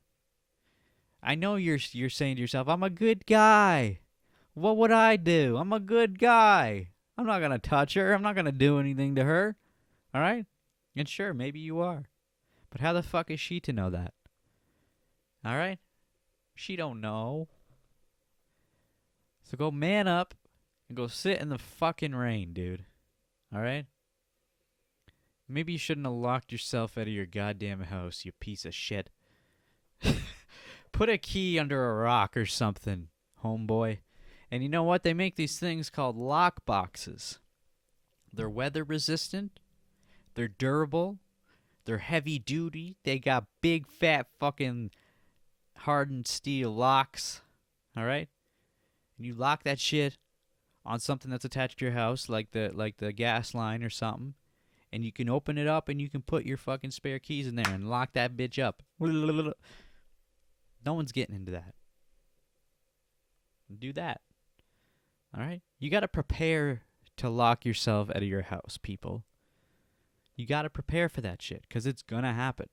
I know you're saying to yourself, I'm a good guy. What would I do? I'm a good guy. I'm not going to touch her. I'm not going to do anything to her. All right? And sure, maybe you are. But how the fuck is she to know that? All right? She don't know. So go man up and go sit in the fucking rain, dude. All right? Maybe you shouldn't have locked yourself out of your goddamn house, you piece of shit. Put a key under a rock or something, homeboy. And you know what? They make these things called lock boxes. They're weather resistant. They're durable. They're heavy duty. They got big, fat, fucking hardened steel locks. All right? And you lock that shit on something that's attached to your house, like the gas line or something. And you can open it up and you can put your fucking spare keys in there and lock that bitch up. No one's getting into that. Do that. All right? You got to prepare to lock yourself out of your house, people. You got to prepare for that shit because it's going to happen.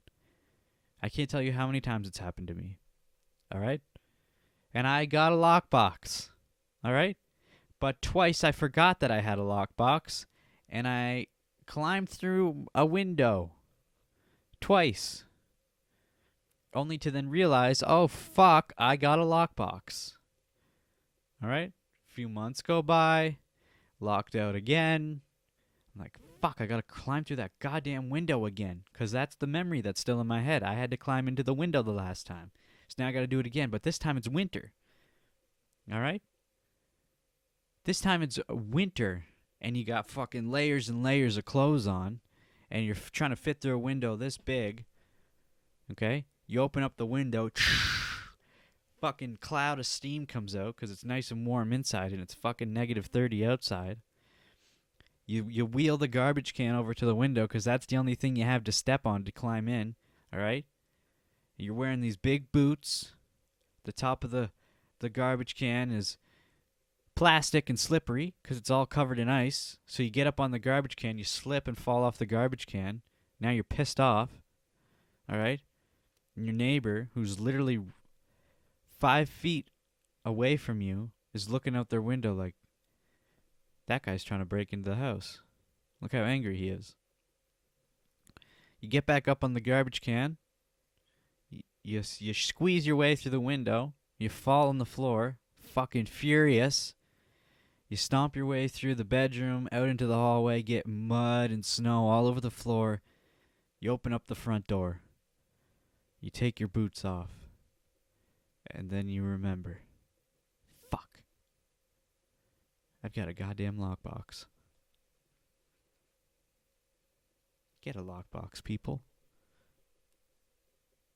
I can't tell you how many times it's happened to me. All right? And I got a lockbox. All right? But twice I forgot that I had a lockbox and I climbed through a window. Twice. Only to then realize, oh, fuck, I got a lockbox. All right? A few months go by. Locked out again. I'm like, fuck, I gotta climb through that goddamn window again. Because that's the memory that's still in my head. I had to climb into the window the last time. So now I gotta do it again. But this time it's winter. All right? This time it's winter. And you got fucking layers and layers of clothes on. And you're trying to fit through a window this big. Okay? You open up the window. Fucking cloud of steam comes out because it's nice and warm inside and it's fucking -30 outside. You wheel the garbage can over to the window because that's the only thing you have to step on to climb in. All right? You're wearing these big boots. The top of the garbage can is plastic and slippery because it's all covered in ice. So you get up on the garbage can, you slip and fall off the garbage can. Now you're pissed off. All right? And your neighbor, who's literally 5 feet away from you, is looking out their window like, that guy's trying to break into the house. Look how angry he is. You get back up on the garbage can. You squeeze your way through the window. You fall on the floor, fucking furious. You stomp your way through the bedroom, out into the hallway, get mud and snow all over the floor. You open up the front door. You take your boots off. And then you remember. I've got a goddamn lockbox. Get a lockbox, people.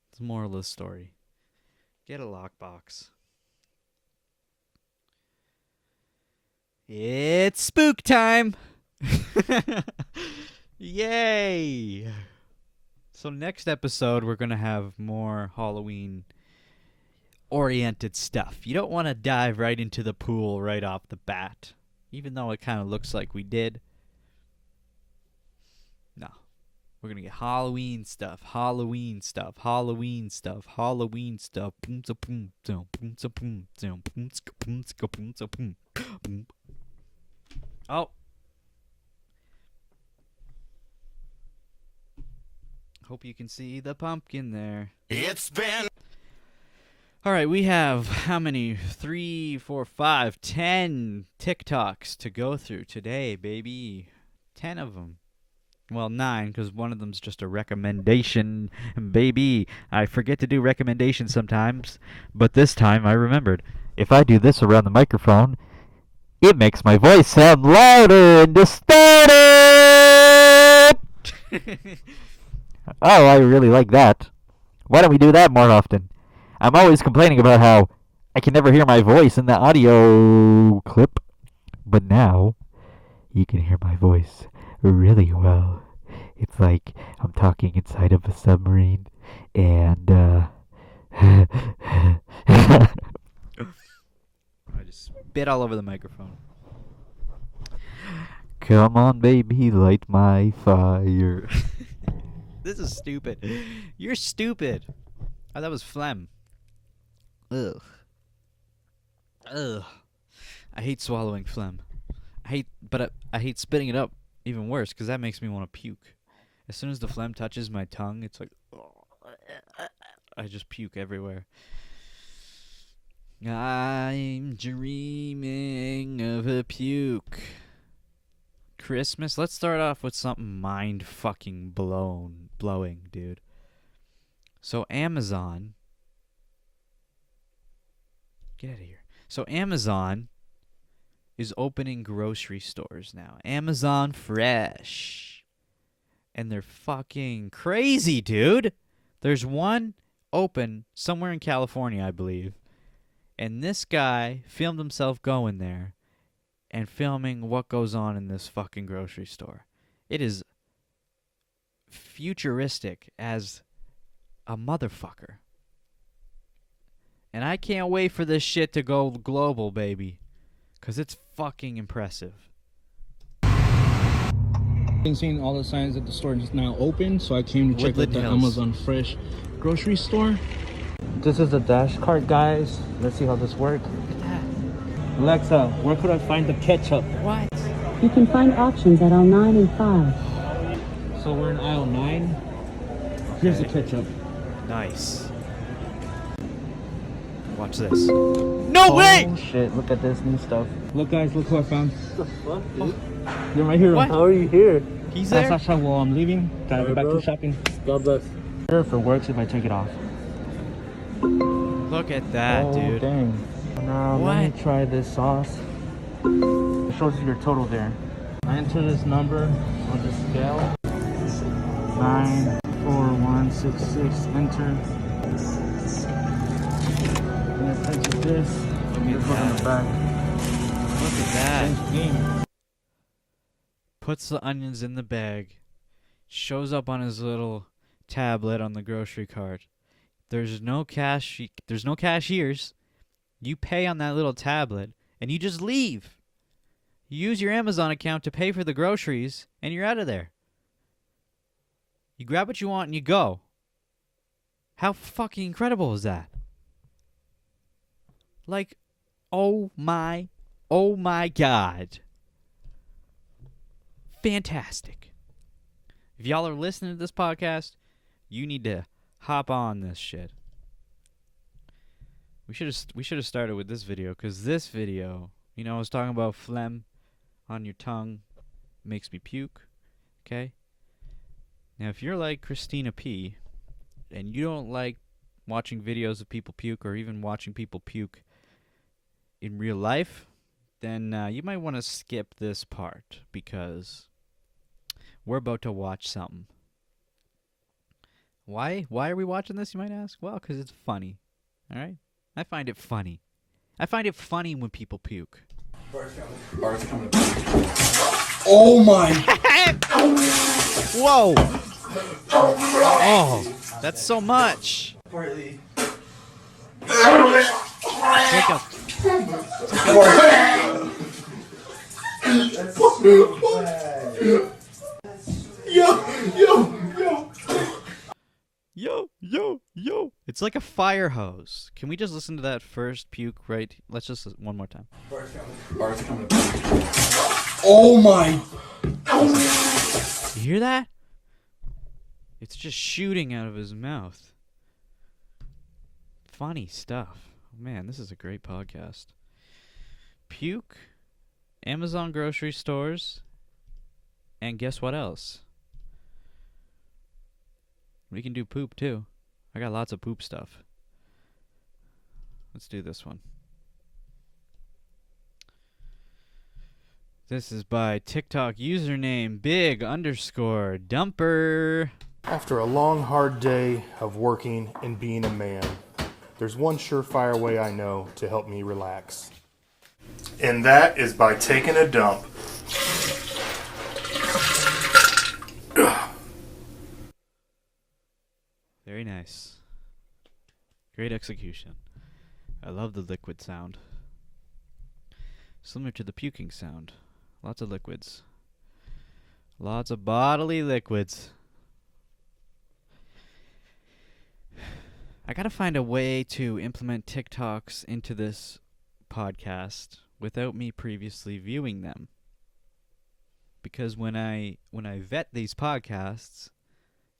It's the moral of the story. Get a lockbox. It's spook time! Yay! So next episode, we're going to have more Halloween-oriented stuff. You don't want to dive right into the pool right off the bat, even though it kind of looks like we did. No. We're going to get Halloween stuff, Halloween stuff, Halloween stuff, Halloween stuff. Oh. Hope you can see the pumpkin there. It's been... All right, we have how many? 3, 4, 5, 10 TikToks to go through today, baby. 10 of them. Well, 9, because one of them's just a recommendation. Baby, I forget to do recommendations sometimes, but this time I remembered. If I do this around the microphone, it makes my voice sound louder and distorted! Oh, I really like that. Why don't we do that more often? I'm always complaining about how I can never hear my voice in the audio clip, but now you can hear my voice really well. It's like I'm talking inside of a submarine, and I just spit all over the microphone. Come on, baby, light my fire. This is stupid. You're stupid. Oh, that was phlegm. Ugh. Ugh. I hate swallowing phlegm. I hate spitting it up even worse, because that makes me want to puke. As soon as the phlegm touches my tongue, it's like, I just puke everywhere. I'm dreaming of a puke. Christmas. Let's start off with something mind fucking blowing, dude. So Amazon. Get out of here. So Amazon is opening grocery stores now. Amazon Fresh. And they're fucking crazy, dude. There's one open somewhere in California, I believe. And this guy filmed himself going there and filming what goes on in this fucking grocery store. It is futuristic as a motherfucker. And I can't wait for this shit to go global, baby. Because it's fucking impressive. I've seen all the signs that the store is now open, so I came to check out the Amazon Fresh grocery store. This is the dash cart, guys. Let's see how this works. Alexa, where could I find the ketchup? What? You can find options at aisle 9 and 5. So we're in aisle 9. Here's the ketchup. Nice. Watch this. No way! Oh shit, look at this new stuff. Look guys, look who I found. What the fuck, dude? You're my hero. What? How are you here? He's there? Sasha, well, I'm leaving. Gotta go back to shopping. God bless. If it works if I take it off. Look at that, dude. Dang. Now let me try this sauce. It shows you your total there. I enter this number on the scale. 94166. Enter. And it takes this. Look at that. Look at that. Puts the onions in the bag. Shows up on his little tablet on the grocery cart. There's no cash. There's no cashiers. You pay on that little tablet, and you just leave. You use your Amazon account to pay for the groceries, and you're out of there. You grab what you want, and you go. How fucking incredible is that? Like, oh my God. Fantastic. If y'all are listening to this podcast, you need to hop on this shit. We should have started with this video, because this video, you know, I was talking about phlegm on your tongue makes me puke. Okay? Now, if you're like Christina P, and you don't like watching videos of people puke, or even watching people puke in real life, then you might want to skip this part because we're about to watch something. Why? Why are we watching this, you might ask? Well, because it's funny. All right? I find it funny. I find it funny when people puke. Bart's coming. Oh my! Whoa! Oh, that's so much. Partly. Wake up. Yo. It's like a fire hose. Can we just listen to that first puke right? Let's just one more time. Bart's coming. Oh my! You hear that? It's just shooting out of his mouth. Funny stuff. Man, this is a great podcast. Puke, Amazon grocery stores, and guess what else? We can do poop too. I got lots of poop stuff. Let's do this one. This is by TikTok username big_dumper. After a long, hard day of working and being a man, there's one surefire way I know to help me relax. And that is by taking a dump. Very nice. Great execution. I love the liquid sound. Similar to the puking sound. Lots of liquids. Lots of bodily liquids. I gotta find a way to implement TikToks into this podcast without me previously viewing them. Because when I vet these podcasts,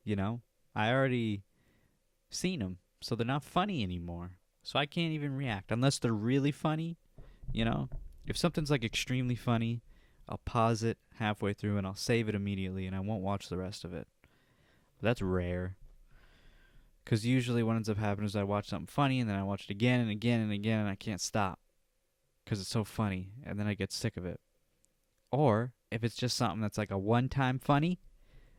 you know, I already seen them, so they're not funny anymore. So I can't even react unless they're really funny, you know. If something's like extremely funny, I'll pause it halfway through and I'll save it immediately and I won't watch the rest of it. But that's rare. Because usually what ends up happening is I watch something funny and then I watch it again and again and again and I can't stop. Because it's so funny and then I get sick of it. Or if it's just something that's like a one-time funny,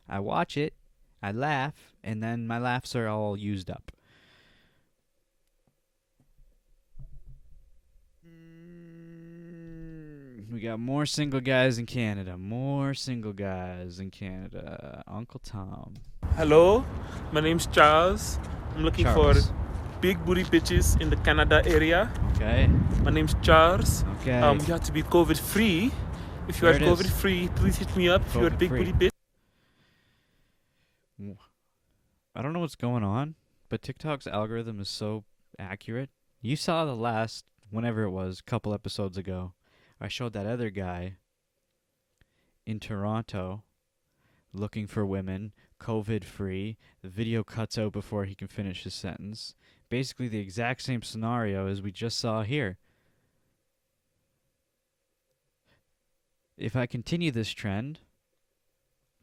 I watch it, I laugh, and then my laughs are all used up. We got more single guys in Canada. More single guys in Canada. Uncle Tom. Hello, my name's Charles. I'm looking for big booty bitches in the Canada area. Okay. My name's Charles. Okay. You have to be COVID free. If you are COVID free, please hit me up if you're a big booty bitch. I don't know what's going on, but TikTok's algorithm is so accurate. You saw the last, whenever it was, couple episodes ago, I showed that other guy in Toronto looking for women, COVID-free. The video cuts out before he can finish his sentence. Basically the exact same scenario as we just saw here. If I continue this trend,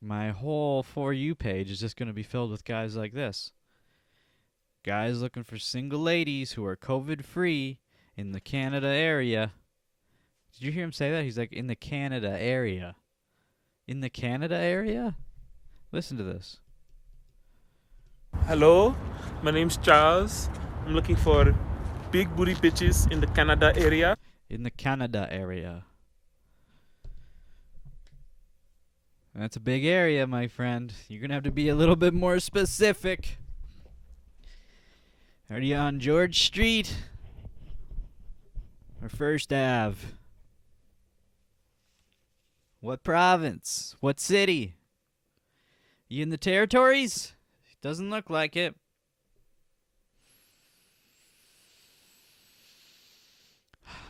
my whole For You page is just going to be filled with guys like this. Guys looking for single ladies who are COVID-free in the Canada area. Did you hear him say that? He's like, in the Canada area. In the Canada area? Listen to this. Hello, my name's Charles. I'm looking for big booty bitches in the Canada area. In the Canada area. That's a big area, my friend. You're going to have to be a little bit more specific. Are you on George Street? Or First Ave? What province? What city? You in the territories? Doesn't look like it.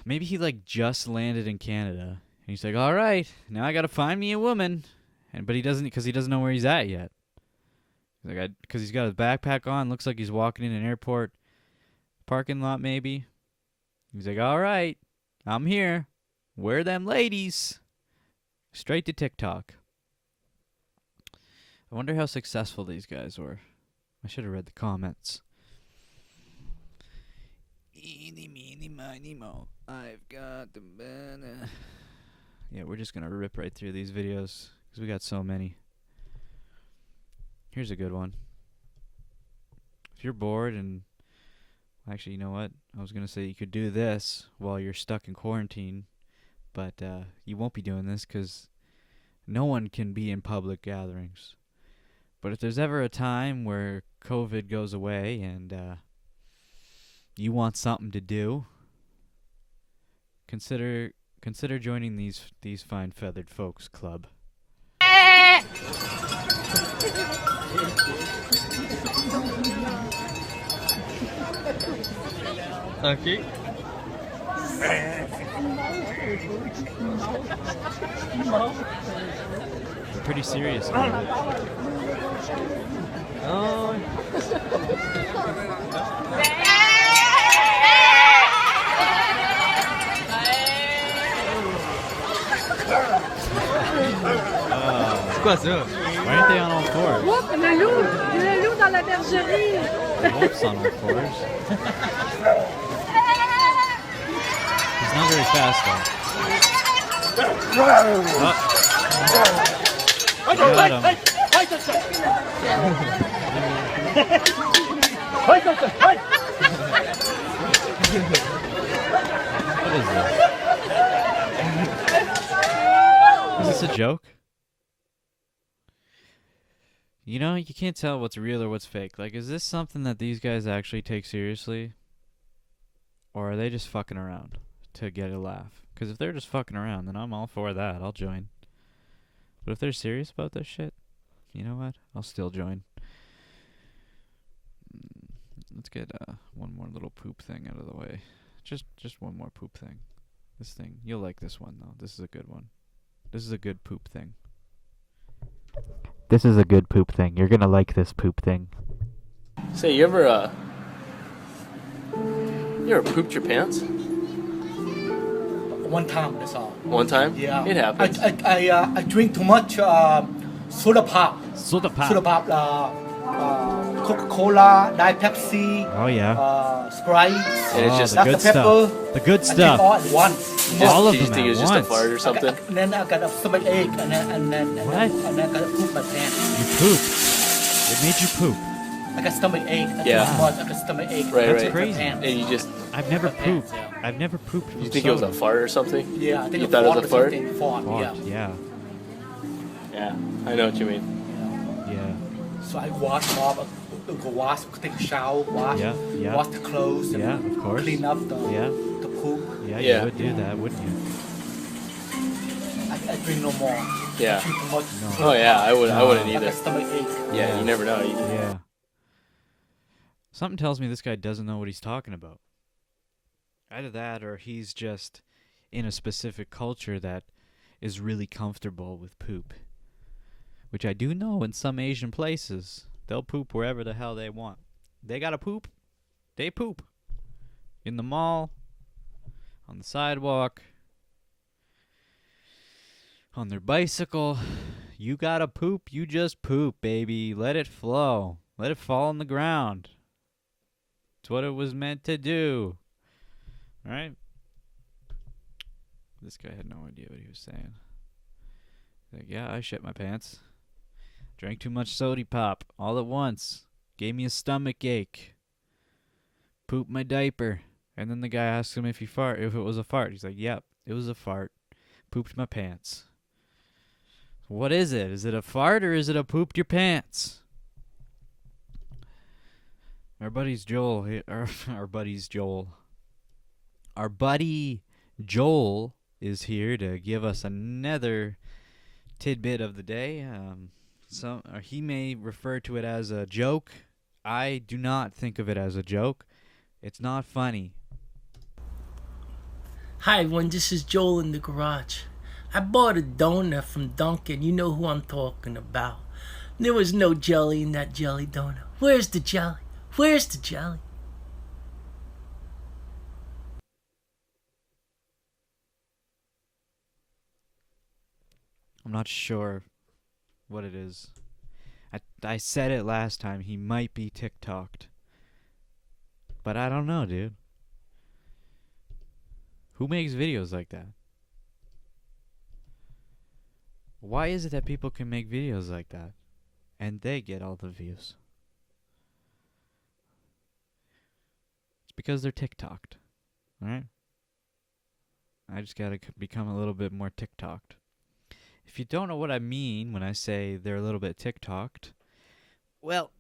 Maybe he like just landed in Canada. And he's like, all right, now I got to find me a woman. But he doesn't, because he doesn't know where he's at yet. He's like, because he's got his backpack on. Looks like he's walking in an airport parking lot, maybe. He's like, all right, I'm here. Where are them ladies? Straight to TikTok. I wonder how successful these guys were. I should have read the comments. Eeny, meeny, my Nemo. I've got the banana. Yeah, we're just gonna rip right through these videos because we got so many. Here's a good one. If you're bored and... Actually, you know what? I was gonna say you could do this while you're stuck in quarantine, but you won't be doing this because no one can be in public gatherings. But if there's ever a time where COVID goes away and you want something to do, consider joining these fine feathered folks club. Okay. They're pretty serious about it. Oh. C'est quoi ça? Why aren't they on all fours? Oups, le loup dans la bergerie. The wolf's on all fours. He's not very fast though. Oh. Got him. What is this? Is this a joke? You know, you can't tell what's real or what's fake. Like, is this something that these guys actually take seriously? Or are they just fucking around to get a laugh? Because if they're just fucking around, then I'm all for that. I'll join. But if they're serious about this shit, you know what? I'll still join. Let's get one more little poop thing out of the way. Just one more poop thing. This thing. You'll like this one, though. This is a good one. This is a good poop thing. This is a good poop thing. You're gonna like this poop thing. Say, you ever pooped your pants? One time, that's all. One time? Yeah. It happens. I drink too much soda pop. Soda pop. Soda pop. Coca-Cola, Diet Pepsi. Oh yeah. Sprite. And it's just the good pepper. stuff. The good I stuff. take all at once. All of Do you them think at it was just a once. fart or something? And then I got a stomachache, and then What? I got to poop my pants. You pooped. It made you poop. I got stomachache. Yeah. I got stomachache. Right. Crazy. And you just... I've never pooped. I've never pooped from You think it was a soda. fart or something? Yeah, I think You a thought it was a fart. fart? Fart, Yeah. Yeah, I know what you mean. Yeah. So I wash them off. Go wash, take a shower, wash, Yeah. wash the clothes, Yeah, of course. clean up the poop. Yeah, Yeah. you would do that, wouldn't you? I drink no more. Yeah. I drink too much. Oh yeah, I wouldn't I either. got stomachache. Yeah, you never know. Yeah. Something tells me this guy doesn't know what he's talking about. Either that or he's just in a specific culture that is really comfortable with poop. Which I do know in some Asian places. They'll poop wherever the hell they want. They gotta poop. They poop. In the mall. On the sidewalk. On their bicycle. You gotta poop. You just poop, baby. Let it flow. Let it fall on the ground. It's what it was meant to do. Alright? This guy had no idea what he was saying. Like, yeah, I shit my pants. Drank too much soda pop all at once. Gave me a stomach ache. Pooped my diaper. And then the guy asked him if it was a fart. He's like, yep, it was a fart. Pooped my pants. What is it? Is it a fart or is it a pooped your pants? Our buddy Joel is here to give us another tidbit of the day. He may refer to it as a joke. I do not think of it as a joke. It's not funny. Hi everyone, this is Joel in the garage. I bought a donut from Dunkin'. You know who I'm talking about. There was no jelly in that jelly donut. Where's the jelly? Where's the jelly? I'm not sure what it is. I said it last time. He might be TikToked. But I don't know, dude. Who makes videos like that? Why is it that people can make videos like that and they get all the views? It's because they're TikToked, alright? I just gotta become a little bit more TikToked. If you don't know what I mean when I say they're a little bit TikToked, well,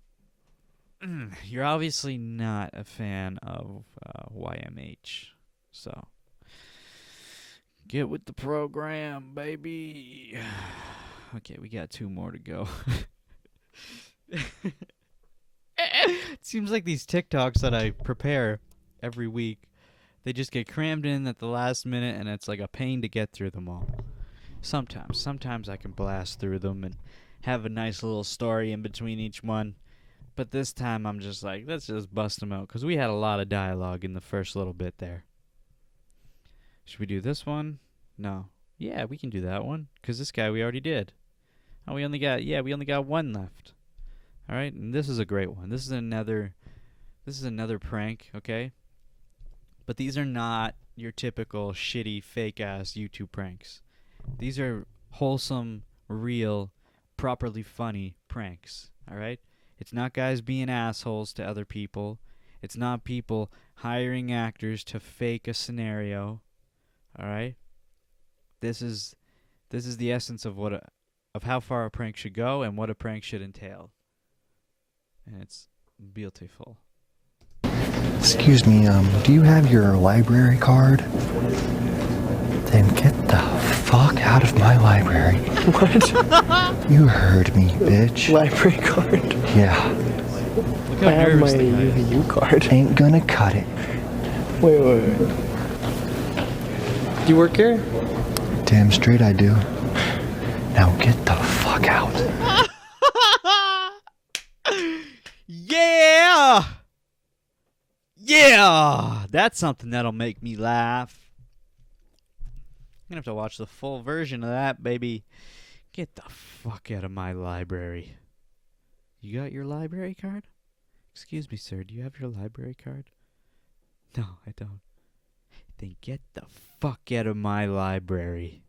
you're obviously not a fan of YMH, so get with the program, baby. Okay, we got 2 more to go. It seems like these TikToks that I prepare every week, they just get crammed in at the last minute, and it's like a pain to get through them all. Sometimes I can blast through them and have a nice little story in between each one. But this time I'm just like, let's just bust them out, because we had a lot of dialogue in the first little bit there. Should we do this one? No. Yeah, we can do that one, because this guy we already did. Oh, we only got 1 left. All right, and this is a great one. This is another prank, okay? But these are not your typical shitty, fake-ass YouTube pranks. These are wholesome, real, properly funny pranks, all right? It's not guys being assholes to other people. It's not people hiring actors to fake a scenario. All right? This is the essence of of how far a prank should go and what a prank should entail. And it's beautiful. Excuse me, do you have your library card? Then get the fuck out of my library. What? You heard me, bitch. Library card? Yeah. Look how I have my nervous the guy is. UVU card. Ain't gonna cut it. Wait. Do you work here? Damn straight I do. Now get the fuck out. Yeah! Yeah! That's something that'll make me laugh. I'm gonna have to watch the full version of that, baby. Get the fuck out of my library. You got your library card? Excuse me, sir, do you have your library card? No, I don't. Then get the fuck out of my library.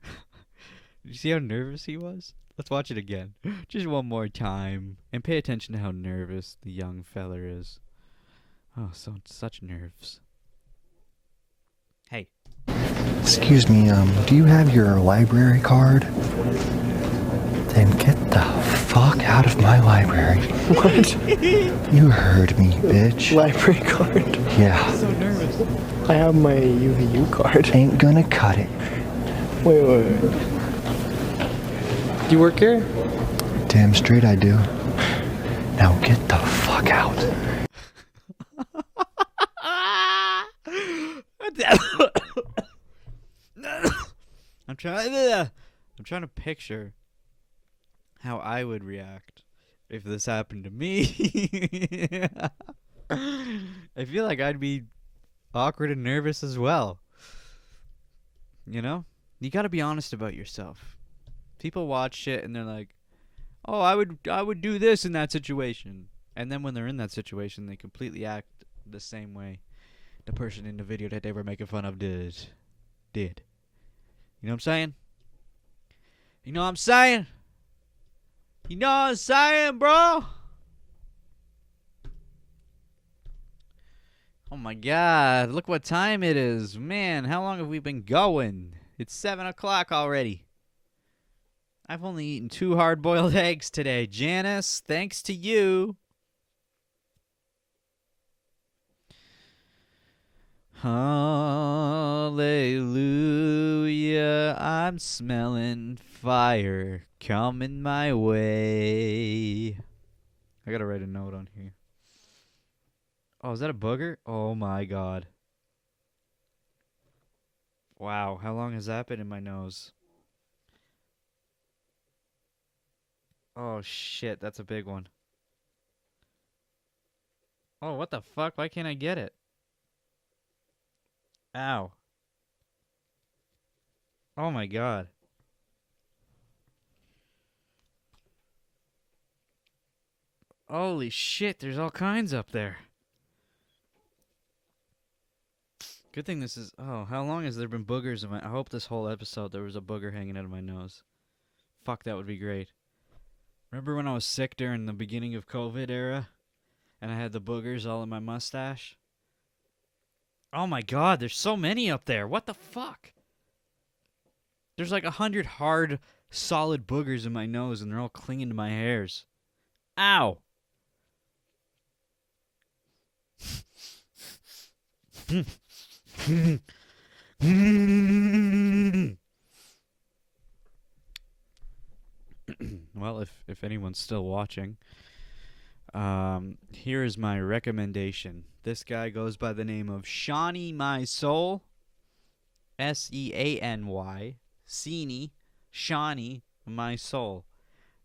Did you see how nervous he was? Let's watch it again. Just one more time. And pay attention to how nervous the young feller is. Oh, such nerves. Hey. Excuse me, do you have your library card? Then get the fuck out of my library. What? You heard me, bitch. Library card? Yeah. I'm so nervous. I have my UVU card. Ain't gonna cut it. Wait. Do you work here? Damn straight I do. Now get the fuck out. I'm trying to picture how I would react if this happened to me. I feel like I'd be awkward and nervous as well. You know? You gotta be honest about yourself. People watch shit and they're like, oh, I would do this in that situation. And then when they're in that situation, they completely act the same way the person in the video that they were making fun of did. You know what I'm saying? You know what I'm saying? You know what I'm saying, bro? Oh my god, look what time it is. Man, how long have we been going? It's 7 o'clock already. I've only eaten 2 hard-boiled eggs today. Janice, thanks to you. Hallelujah, I'm smelling fire coming my way. I gotta write a note on here. Oh, is that a booger? Oh my god. Wow, how long has that been in my nose? Oh shit, that's a big one. Oh, what the fuck? Why can't I get it? Ow. Oh my god. Holy shit, there's all kinds up there. Good thing this is... Oh, how long has there been boogers in my... I hope this whole episode there was a booger hanging out of my nose. Fuck, that would be great. Remember when I was sick during the beginning of COVID era? And I had the boogers all in my mustache? Oh my god, there's so many up there. What the fuck? There's like 100 hard, solid boogers in my nose, and they're all clinging to my hairs. Ow! Well, if anyone's still watching, here is my recommendation. This guy goes by the name of Seanymysoul, Seany, Seany, my soul.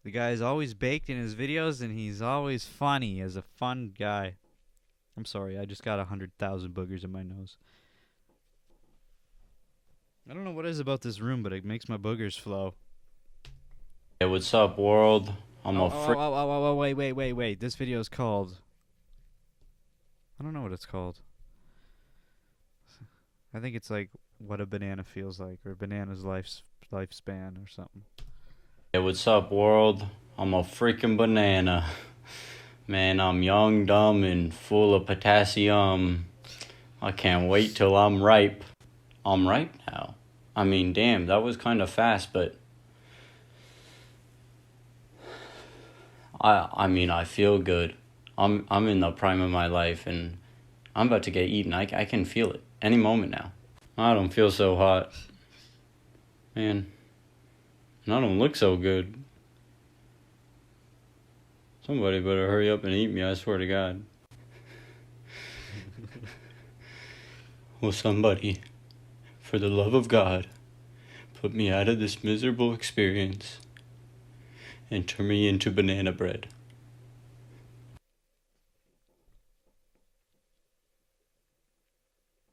The guy's always baked in his videos, and he's always funny as a fun guy. I'm sorry, I just got 100,000 boogers in my nose. I don't know what it is about this room, but it makes my boogers flow. Hey, what's up, world? I'm Wait. This video is called... I don't know what it's called. I think it's like what a banana feels like, or banana's lifespan, or something. Hey, what's up, world? I'm a freaking banana. Man, I'm young, dumb, and full of potassium. I can't wait till I'm ripe. I'm ripe now. I mean, damn, that was kind of fast, but... I mean, I feel good. I'm in the prime of my life, and I'm about to get eaten. I can feel it any moment now. I don't feel so hot. Man, and I don't look so good. Somebody better hurry up and eat me, I swear to God. Will somebody, for the love of God, put me out of this miserable experience and turn me into banana bread?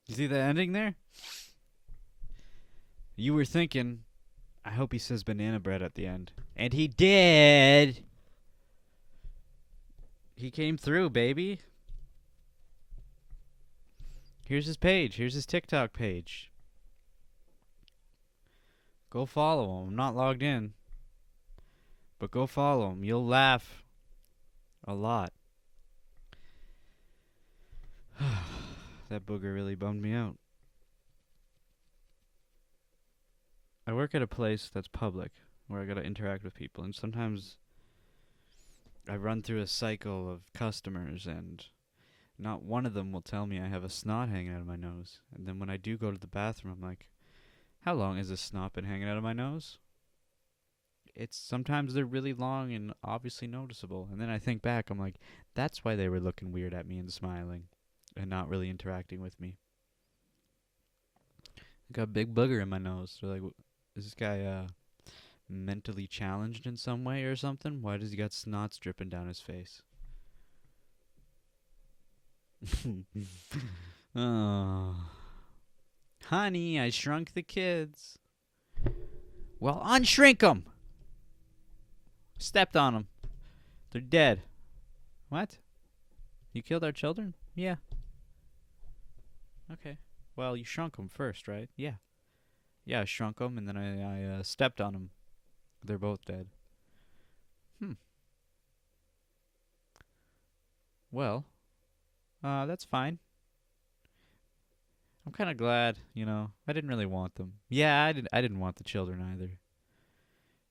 You see the ending there? You were thinking, I hope he says banana bread at the end. And he did! He came through, baby. Here's his page. Here's his TikTok page. Go follow him. I'm not logged in. But go follow him. You'll laugh a lot. That booger really bummed me out. I work at a place that's public, where I gotta interact with people, and sometimes I run through a cycle of customers, and not one of them will tell me I have a snot hanging out of my nose. And then when I do go to the bathroom, I'm like, how long has this snot been hanging out of my nose? Sometimes they're really long and obviously noticeable. And then I think back, I'm like, that's why they were looking weird at me and smiling and not really interacting with me. I got a big booger in my nose. They're like, is this guy mentally challenged in some way or something? Why does he got snots dripping down his face? Oh. Honey, I shrunk the kids. Well, unshrink them. Stepped on them. They're dead. What? You killed our children? Yeah. Okay. Well, you shrunk them first, right? Yeah. Yeah, I shrunk them, and then I stepped on them. They're both dead. Well, that's fine. I'm kind of glad, you know. I didn't really want them. Yeah, I didn't want the children either.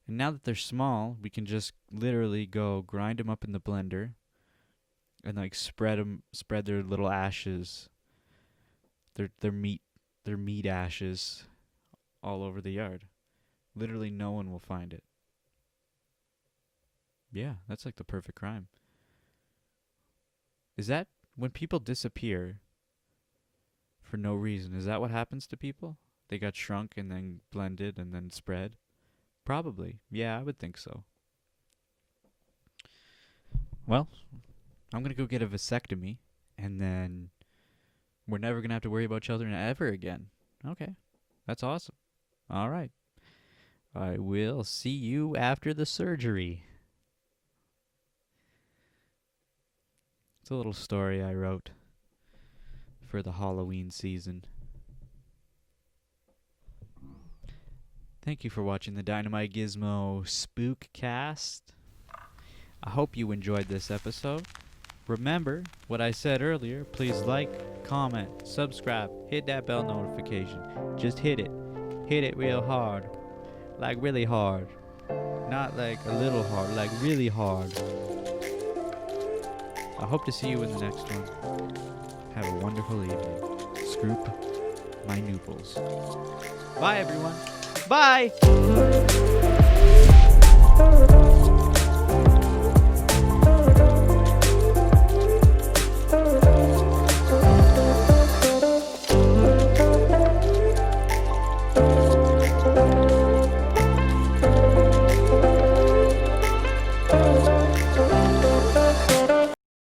And now that they're small, we can just literally go grind them up in the blender and like spread their little ashes, their meat ashes all over the yard. Literally no one will find it. Yeah, that's like the perfect crime. Is that when people disappear for no reason, is that what happens to people? They got shrunk and then blended and then spread? Probably. Yeah, I would think so. Well, I'm going to go get a vasectomy, and then we're never going to have to worry about children ever again. Okay. That's awesome. All right. I will see you after the surgery. It's a little story I wrote for the Halloween season. Thank you for watching the Dynamite Gizmo Spookast. I hope you enjoyed this episode. Remember what I said earlier. Please like, comment, subscribe, hit that bell notification. Just hit it. Hit it real hard. Like really hard. Not like a little hard, like really hard. I hope to see you in the next one. Have a wonderful evening. Scoop my noodles. Bye, everyone. Bye!